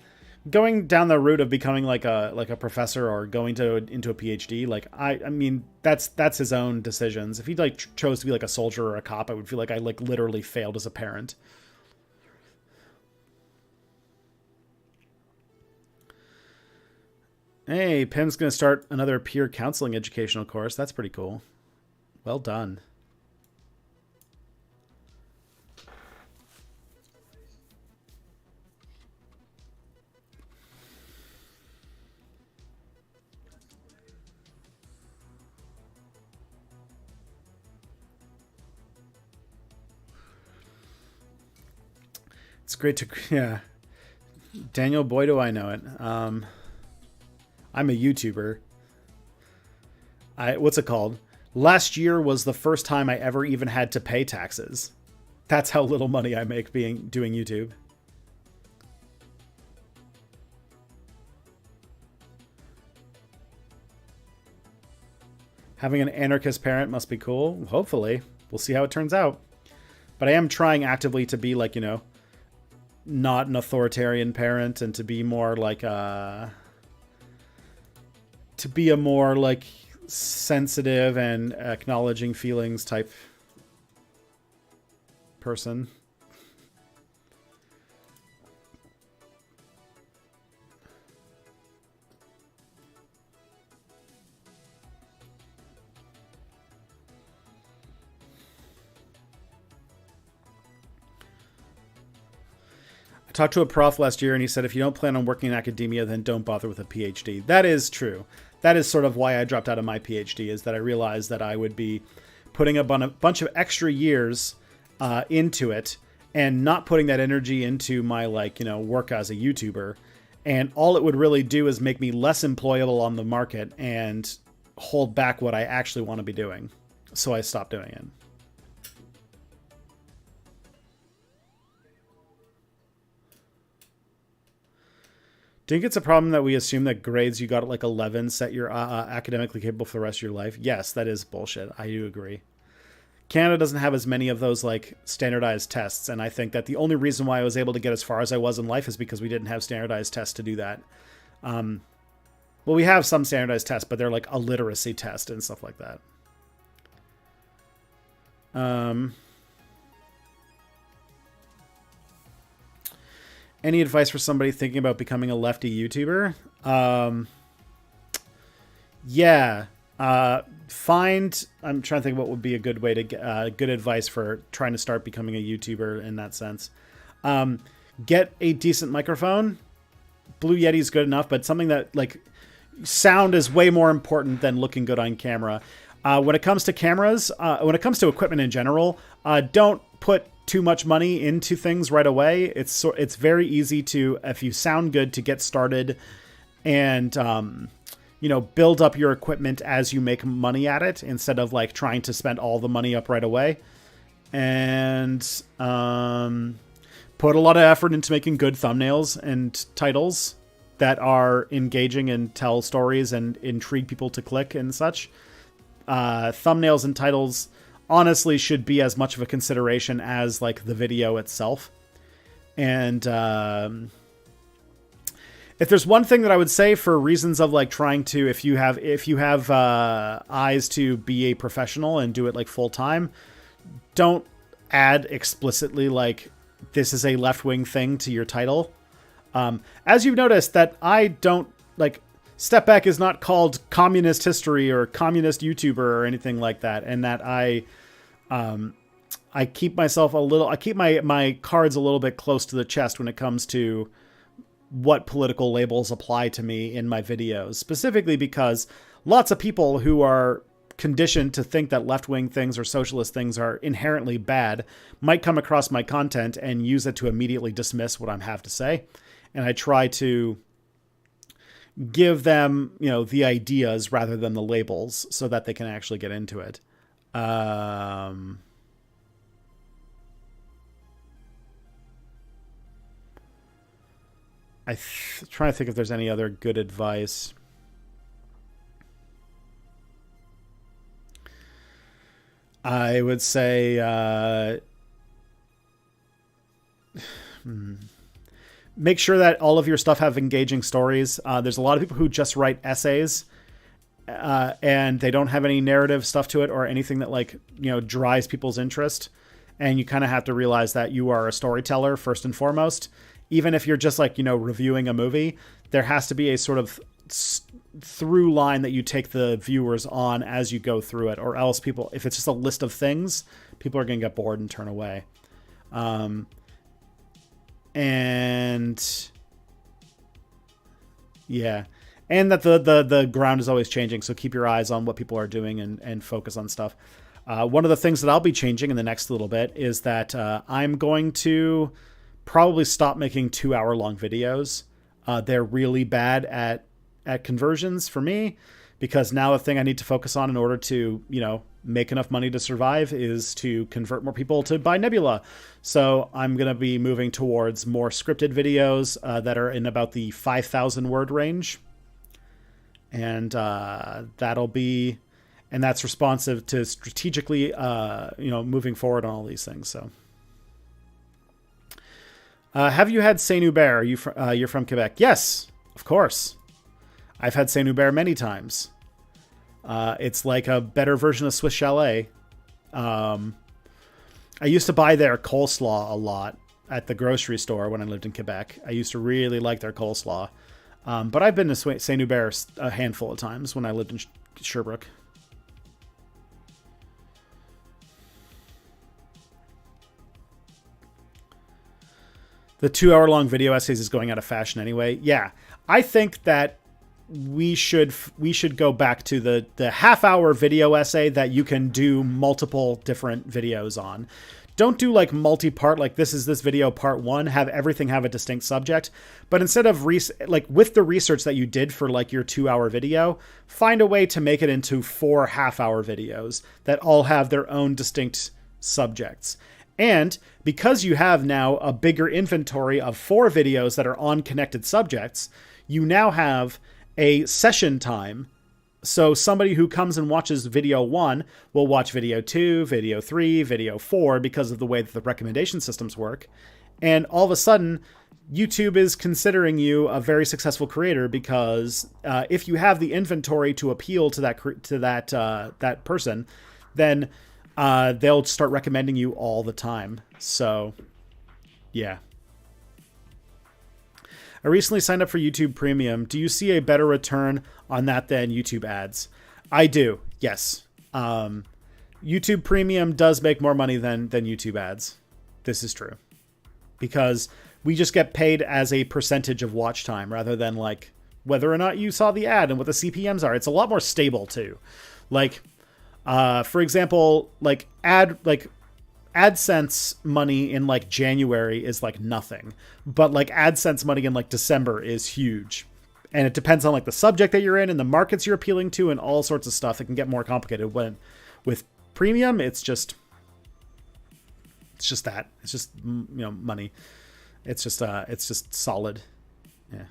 going down the route of becoming like a professor or going into a PhD. Like I mean that's his own decisions. If he like chose to be like a soldier or a cop, I would feel like I like literally failed as a parent. Hey, Pim's going to start another peer counseling educational course. That's pretty cool. Well done. It's great to, yeah. Daniel, boy, do I know it. I'm a YouTuber. What's it called? Last year was the first time I ever even had to pay taxes. That's how little money I make doing YouTube. Having an anarchist parent must be cool. Hopefully. We'll see how it turns out. But I am trying actively to be like, not an authoritarian parent and to be more like to be a more like sensitive and acknowledging feelings type person. I talked to a prof last year and he said, if you don't plan on working in academia, then don't bother with a PhD. That is true. That is sort of why I dropped out of my PhD, is that I realized that I would be putting a bunch of extra years into it and not putting that energy into my work as a YouTuber. And all it would really do is make me less employable on the market and hold back what I actually want to be doing. So I stopped doing it. Do you think it's a problem that we assume that grades you got at like 11 set you're academically capable for the rest of your life? Yes, that is bullshit. I do agree. Canada doesn't have as many of those like standardized tests, and I think that the only reason why I was able to get as far as I was in life is because we didn't have standardized tests to do that. Well, we have some standardized tests, but they're like a literacy test and stuff like that. Any advice for somebody thinking about becoming a lefty YouTuber? Yeah. I'm trying to think what would be a good way to get good advice for trying to start becoming a YouTuber in that sense. Get a decent microphone. Blue Yeti is good enough, but something that like sound is way more important than looking good on camera. When it comes to cameras, when it comes to equipment in general, don't put too much money into things right away. It's very easy to, if you sound good, to get started and build up your equipment as you make money at it, instead of like trying to spend all the money up right away. And put a lot of effort into making good thumbnails and titles that are engaging and tell stories and intrigue people to click and such. Thumbnails and titles honestly should be as much of a consideration as like the video itself. And if there's one thing that I would say for reasons of like trying to, if you have eyes to be a professional and do it like full time, don't add explicitly like this is a left-wing thing to your title. As you've noticed that I don't like, Step Back is not called Communist History or Communist YouTuber or anything like that, and that I keep myself I keep my cards a little bit close to the chest when it comes to what political labels apply to me in my videos, specifically because lots of people who are conditioned to think that left-wing things or socialist things are inherently bad might come across my content and use it to immediately dismiss what I have to say. And I try to give them, the ideas rather than the labels so that they can actually get into it. I'm trying to think if there's any other good advice. I would say make sure that all of your stuff have engaging stories. There's a lot of people who just write essays and they don't have any narrative stuff to it or anything that drives people's interest. And you kind of have to realize that you are a storyteller first and foremost. Even if you're just reviewing a movie, there has to be a sort of through line that you take the viewers on as you go through it, or else if it's just a list of things, people are going to get bored and turn away. And yeah, and that the ground is always changing. So keep your eyes on what people are doing and focus on stuff. One of the things that I'll be changing in the next little bit is that I'm going to probably stop making 2-hour-long videos. They're really bad at conversions for me, because now the thing I need to focus on in order to, make enough money to survive is to convert more people to buy Nebula. So I'm going to be moving towards more scripted videos that are in about the 5,000 word range. And that's responsive to strategically, moving forward on all these things. So. Have you had Saint Hubert? You're from Quebec? Yes, of course. I've had Saint Hubert many times. It's like a better version of Swiss Chalet. I used to buy their coleslaw a lot at the grocery store when I lived in Quebec. I used to really like their coleslaw. But I've been to Saint Hubert a handful of times when I lived in Sherbrooke. The 2-hour-long video essays is going out of fashion anyway. Yeah, I think that we should go back to the half-hour video essay that you can do multiple different videos on. Don't do multi-part, this is this video part 1, have everything have a distinct subject. But instead of with the research that you did for your 2-hour video, find a way to make it into 4 half-hour videos that all have their own distinct subjects. And because you have now a bigger inventory of 4 videos that are on connected subjects, you now have a session time. So somebody who comes and watches video 1 will watch video 2, video 3, video 4 because of the way that the recommendation systems work. And all of a sudden, YouTube is considering you a very successful creator because if you have the inventory to appeal to that person, then they'll start recommending you all the time. So, yeah. I recently signed up for YouTube Premium. Do you see a better return on that than YouTube ads? I do, yes. YouTube Premium does make more money than YouTube ads. This is true. Because we just get paid as a percentage of watch time rather than whether or not you saw the ad and what the CPMs are. It's a lot more stable too. For example, AdSense money in January is nothing, but AdSense money in December is huge. And it depends on the subject that you're in and the markets you're appealing to and all sorts of stuff. It can get more complicated when with premium. It's just money. It's just solid. Yeah.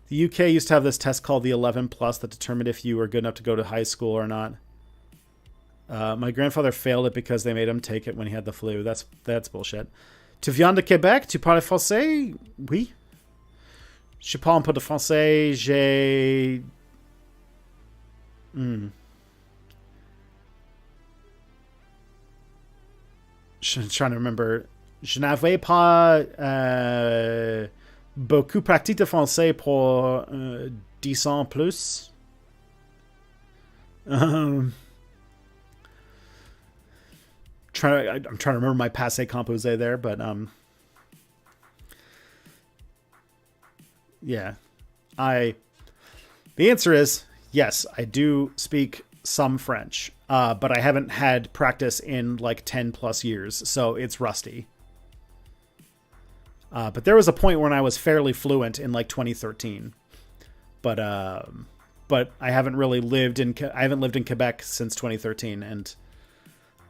The UK used to have this test called the 11 plus that determined if you were good enough to go to high school or not. My grandfather failed it because they made him take it when he had the flu. That's bullshit. Tu viens de Québec? Tu parles français? Oui. Je parle un peu de français. J'ai... I'm trying to remember. Je n'avais pas beaucoup pratiqué de français pour 10 ans plus. I'm trying to remember my passé composé there, but yeah. The answer is yes, I do speak some French, but I haven't had practice in like 10 plus years, so it's rusty. But there was a point when I was fairly fluent in like 2013. But I haven't really lived in Quebec since 2013, and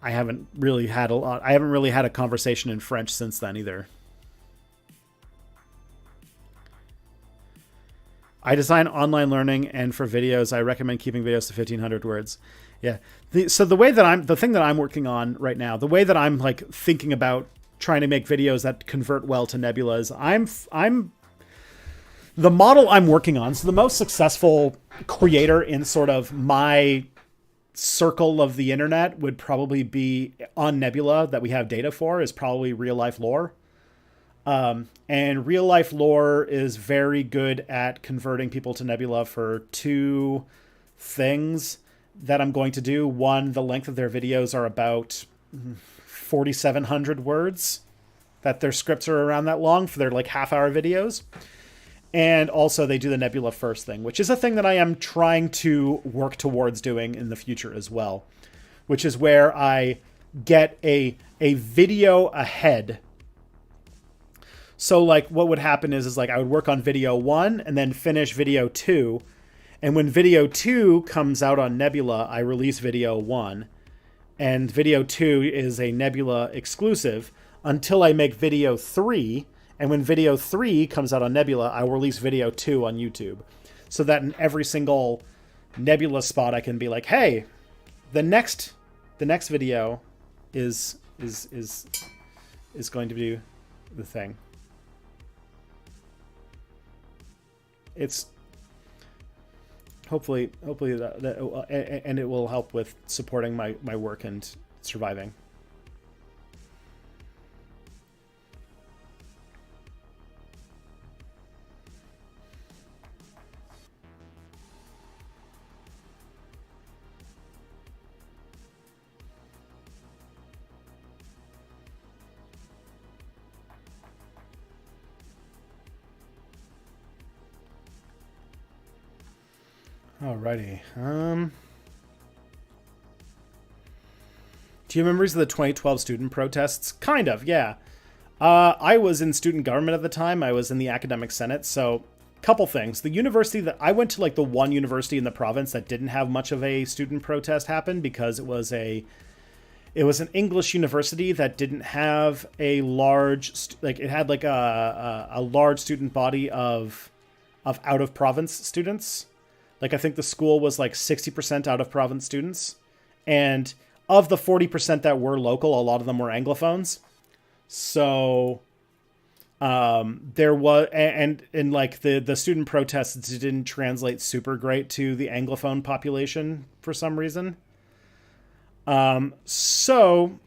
I haven't really had a conversation in French since then either. I design online learning, and for videos, I recommend keeping videos to 1,500 words. Yeah. The thing that I'm working on right now, the way that I'm like thinking about trying to make videos that convert well to Nebula is the model I'm working on. So the most successful creator in sort of my circle of the internet would probably be on Nebula that we have data for is probably Real Life Lore. And Real Life Lore is very good at converting people to Nebula for two things that I'm going to do. One, the length of their videos are about 4,700 words, that their scripts are around that long for their like half-hour videos. And also they do the Nebula first thing, which is a thing that I am trying to work towards doing in the future as well, which is where I get a video ahead. So like what would happen is like I would work on video 1 and then finish video 2. And when video 2 comes out on Nebula, I release video 1. And video 2 is a Nebula exclusive until I make video 3. And when video 3 comes out on Nebula, I will release video 2 on YouTube. So that in every single Nebula spot, I can be like, hey, the next video is going to be the thing. It's hopefully that and it will help with supporting my work and surviving. Alrighty. Do you have memories of the 2012 student protests? Kind of, yeah. I was in student government at the time. I was in the academic senate. So, couple things. The university that I went to, like the one university in the province that didn't have much of a student protest happen because it was an English university that didn't have a large, it had like a large student body of out of province students. Like, I think the school was like 60% out of province students. And of the 40% that were local, a lot of them were Anglophones. So there was, and like the student protests didn't translate super great to the Anglophone population for some reason. So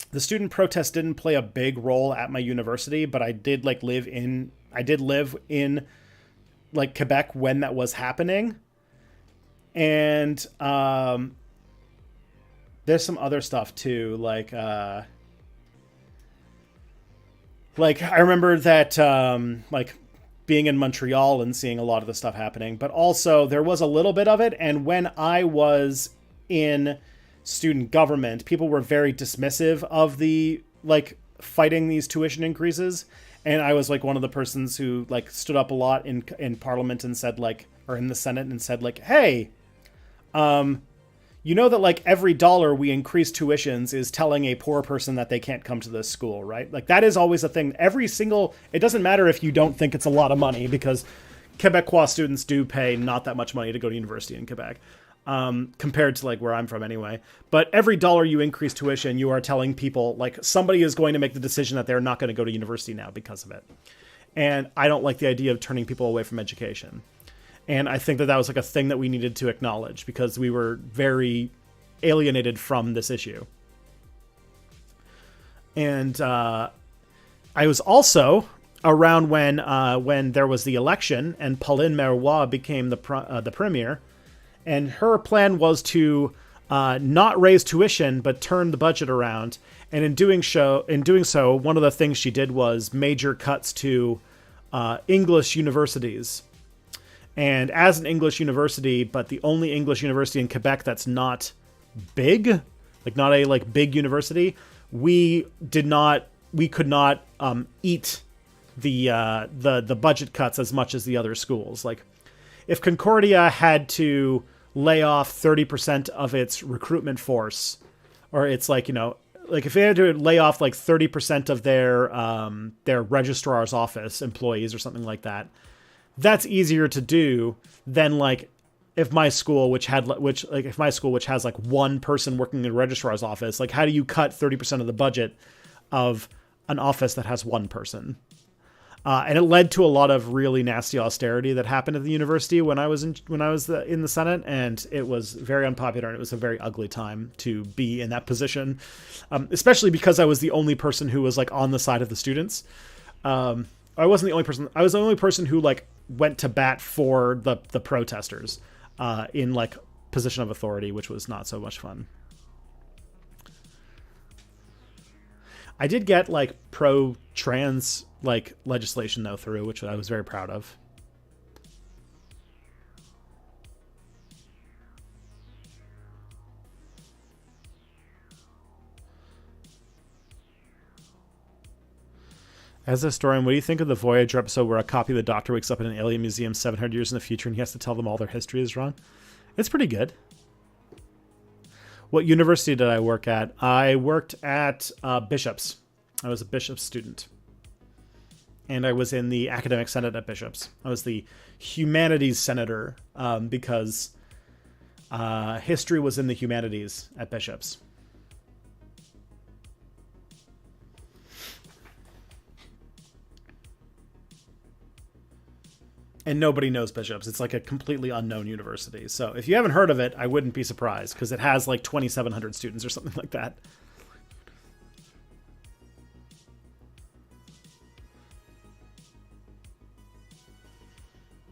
the student protests didn't play a big role at my university, but I did live in like Quebec when that was happening. And there's some other stuff too, like I remember that like being in Montreal and seeing a lot of the stuff happening, but also there was a little bit of it. And when I was in student government, people were very dismissive of the like fighting these tuition increases. And I was like one of the persons who like stood up a lot in Parliament and said like, or in the Senate and said like, hey, you know that like every dollar we increase tuitions is telling a poor person that they can't come to this school, right? Like that is always a thing. It doesn't matter if you don't think it's a lot of money, because Quebecois students do pay not that much money to go to university in Quebec. Compared to like where I'm from anyway. But every dollar you increase tuition, you are telling people like somebody is going to make the decision that they're not going to go to university now because of it. And I don't like the idea of turning people away from education. And I think that was like a thing that we needed to acknowledge because we were very alienated from this issue. And I was also around when there was the election and Pauline Marois became the premier. And her plan was to not raise tuition, but turn the budget around. And in doing so, one of the things she did was major cuts to English universities. And as an English university, but the only English university in Quebec that's not big, like not a like big university, we could not eat the budget cuts as much as the other schools. Like if Concordia had to lay off 30% of its recruitment force, or it's like, you know, like if they had to lay off like 30% of their registrar's office employees or something like that, that's easier to do than like if my school, which has like one person working in a registrar's office, like how do you cut 30% of the budget of an office that has one person? And it led to a lot of really nasty austerity that happened at the university when I was in the Senate, and it was very unpopular, and it was a very ugly time to be in that position, especially because I was the only person who was like on the side of the students. I wasn't the only person. I was the only person who like went to bat for the protesters in like position of authority, which was not so much fun. I did get like pro-trans like legislation though through, which I was very proud of. As a historian, what do you think of the Voyager episode where a copy of the Doctor wakes up in an alien museum 700 years in the future and he has to tell them all their history is wrong? It's pretty good. What university did I work at? I worked at Bishop's. I was a Bishop's student. And I was in the academic senate at Bishop's. I was the humanities senator because history was in the humanities at Bishop's. And nobody knows Bishop's. It's like a completely unknown university. So if you haven't heard of it, I wouldn't be surprised because it has like 2,700 students or something like that.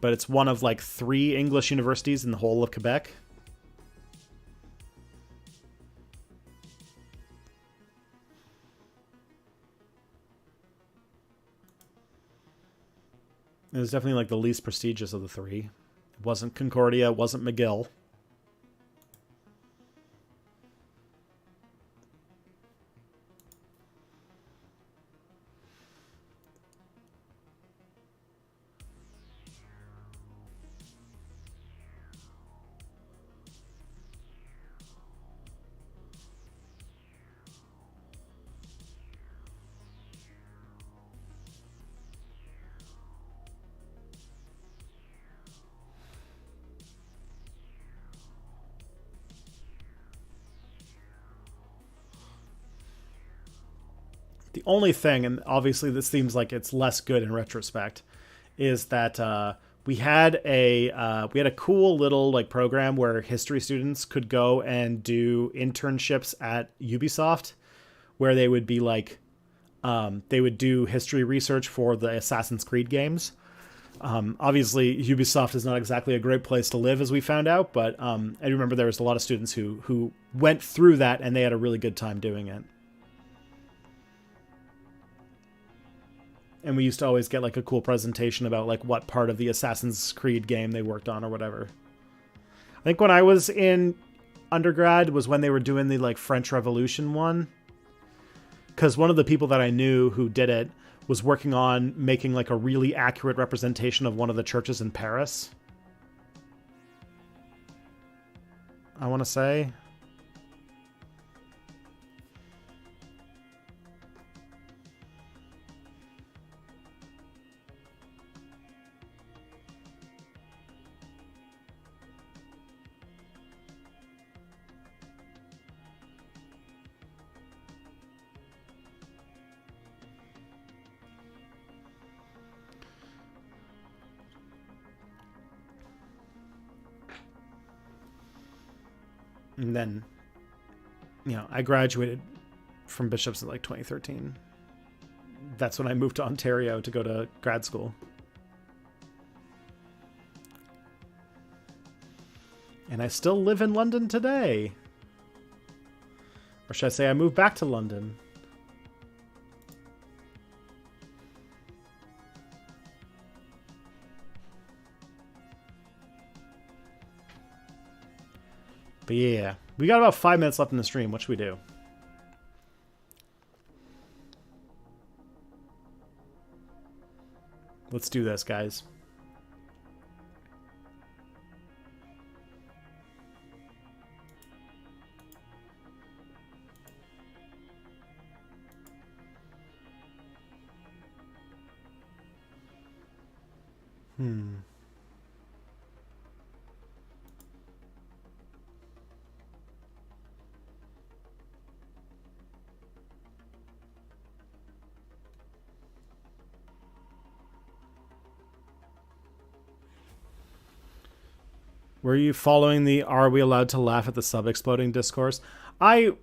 But it's one of like 3 English universities in the whole of Quebec. It was definitely like the least prestigious of the 3. It wasn't Concordia, it wasn't McGill. The only thing, and obviously this seems like it's less good in retrospect, is that we had a cool little like program where history students could go and do internships at Ubisoft, where they would be like they would do history research for the Assassin's Creed games. Obviously, Ubisoft is not exactly a great place to live, as we found out, but I remember there was a lot of students who went through that, and they had a really good time doing it. And we used to always get like a cool presentation about like what part of the Assassin's Creed game they worked on or whatever. I think when I was in undergrad was when they were doing the like French Revolution one. Because one of the people that I knew who did it was working on making like a really accurate representation of one of the churches in Paris. I want to say. And then, you know, I graduated from Bishop's in like 2013. That's when I moved to Ontario to go to grad school. And I still live in London today. Or should I say I moved back to London? But yeah, we got about 5 minutes left in the stream. What should we do? Let's do this, guys. Were you following the "Are we allowed to laugh at the sub exploding" discourse?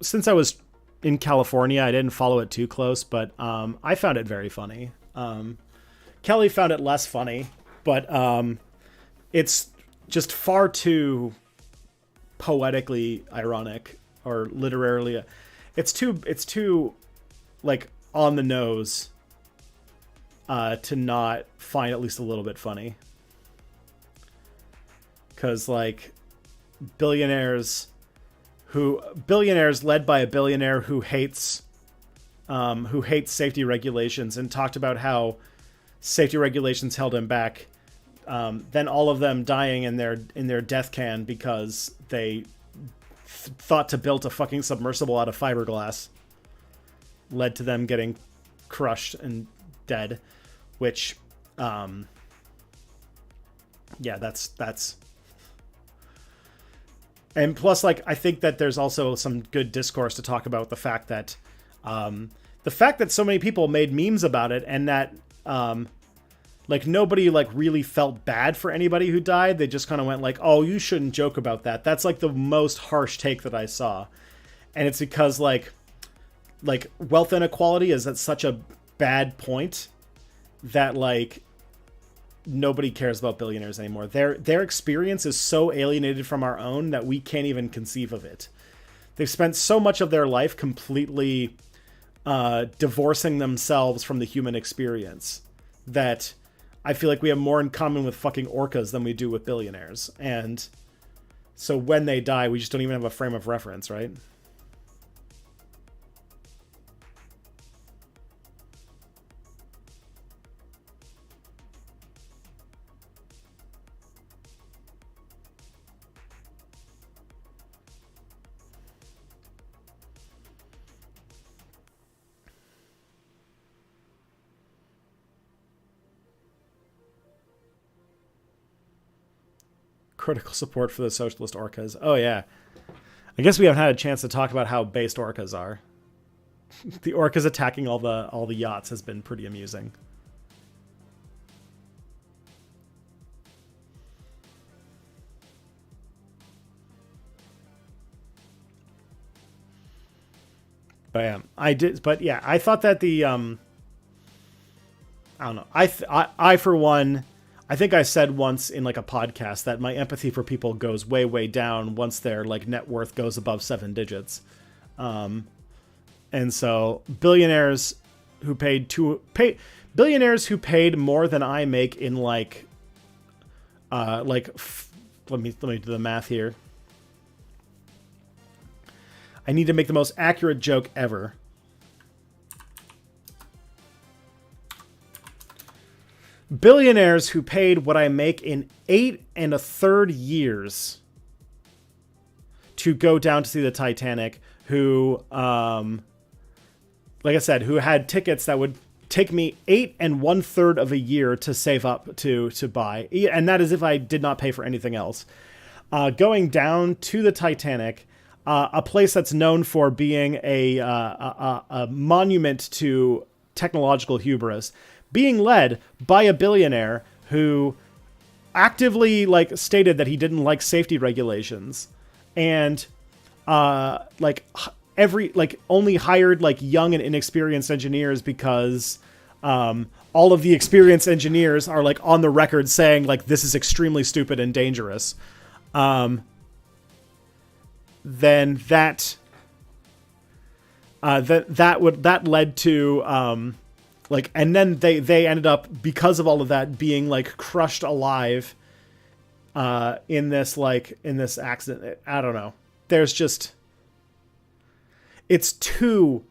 Since I was in California, I didn't follow it too close, but I found it very funny. Kelly found it less funny, but it's just far too poetically ironic or literarily. It's too like on the nose to not find at least a little bit funny. Because like billionaires led by a billionaire who hates safety regulations and talked about how safety regulations held him back. Then all of them dying in their death can because they thought to build a fucking submersible out of fiberglass led to them getting crushed and dead, which yeah, that's. And plus, like, I think that there's also some good discourse to talk about the fact that so many people made memes about it, and that like nobody like really felt bad for anybody who died. They just kind of went like, "Oh, you shouldn't joke about that." That's like the most harsh take that I saw, and it's because like wealth inequality is at such a bad point that like nobody cares about billionaires anymore. Their experience is so alienated from our own that we can't even conceive of it. They've spent so much of their life completely divorcing themselves from the human experience that I feel like we have more in common with fucking orcas than we do with billionaires. And so when they die, we just don't even have a frame of reference, right? Critical support for the socialist orcas. Oh yeah. I guess we haven't had a chance to talk about how based orcas are. The orcas attacking all the yachts has been pretty amusing. But yeah, I thought that the I don't know. I for one, I think I said once in like a podcast that my empathy for people goes way, way down once their like net worth goes above 7 digits. And so billionaires who paid more than I make in let me do the math here. I need to make the most accurate joke ever. Billionaires who paid what I make in 8 1/3 years to go down to see the Titanic, who, like I said, who had tickets that would take me 8 1/3 of a year to save up to buy. And that is if I did not pay for anything else. Going down to the Titanic, a place that's known for being a monument to technological hubris, being led by a billionaire who actively like stated that he didn't like safety regulations and only hired like young and inexperienced engineers because all of the experienced engineers are like on the record saying like this is extremely stupid and dangerous. Then that led to and then they ended up, because of all of that, being like crushed alive in this accident. I don't know. there's just it's too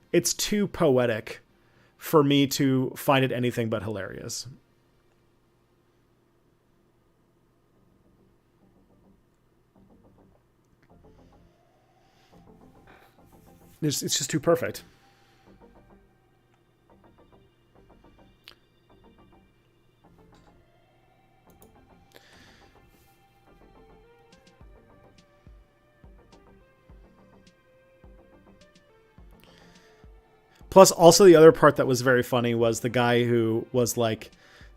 poetic for me to find it anything but hilarious. It's just too perfect. Plus, also the other part that was very funny was the guy who was like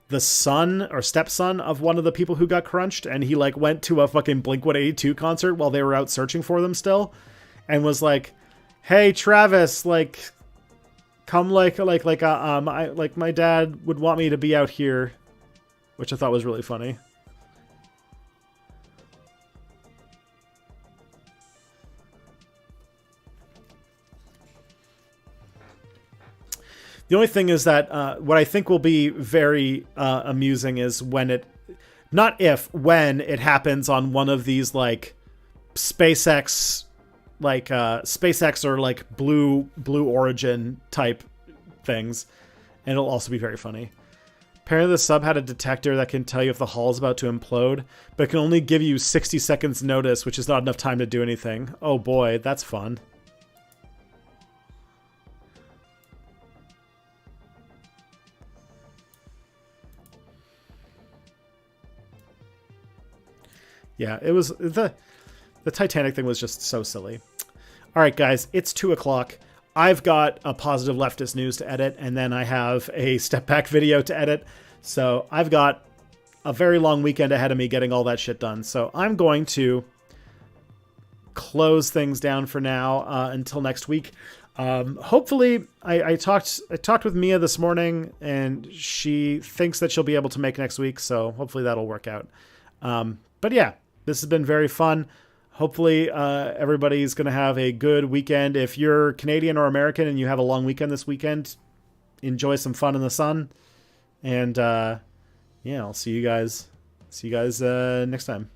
the son or stepson of one of the people who got crunched, and he like went to a fucking Blink-182 concert while they were out searching for them still, and was like, "Hey Travis, like, come I like my dad would want me to be out here," which I thought was really funny. The only thing is that what I think will be very amusing is when when it happens on one of these like SpaceX, or like Blue Origin type things, and it'll also be very funny. Apparently, the sub had a detector that can tell you if the hull is about to implode, but can only give you 60 seconds notice, which is not enough time to do anything. Oh boy, that's fun. Yeah, it was the Titanic thing was just so silly. All right, guys, it's 2:00. I've got a positive leftist news to edit, and then I have a step back video to edit. So I've got a very long weekend ahead of me getting all that shit done. So I'm going to close things down for now until next week. Hopefully, I talked with Mia this morning, and she thinks that she'll be able to make next week. So hopefully that'll work out. But yeah. This has been very fun. Hopefully, everybody's going to have a good weekend. If you're Canadian or American and you have a long weekend this weekend, enjoy some fun in the sun. And yeah, I'll see you guys next time.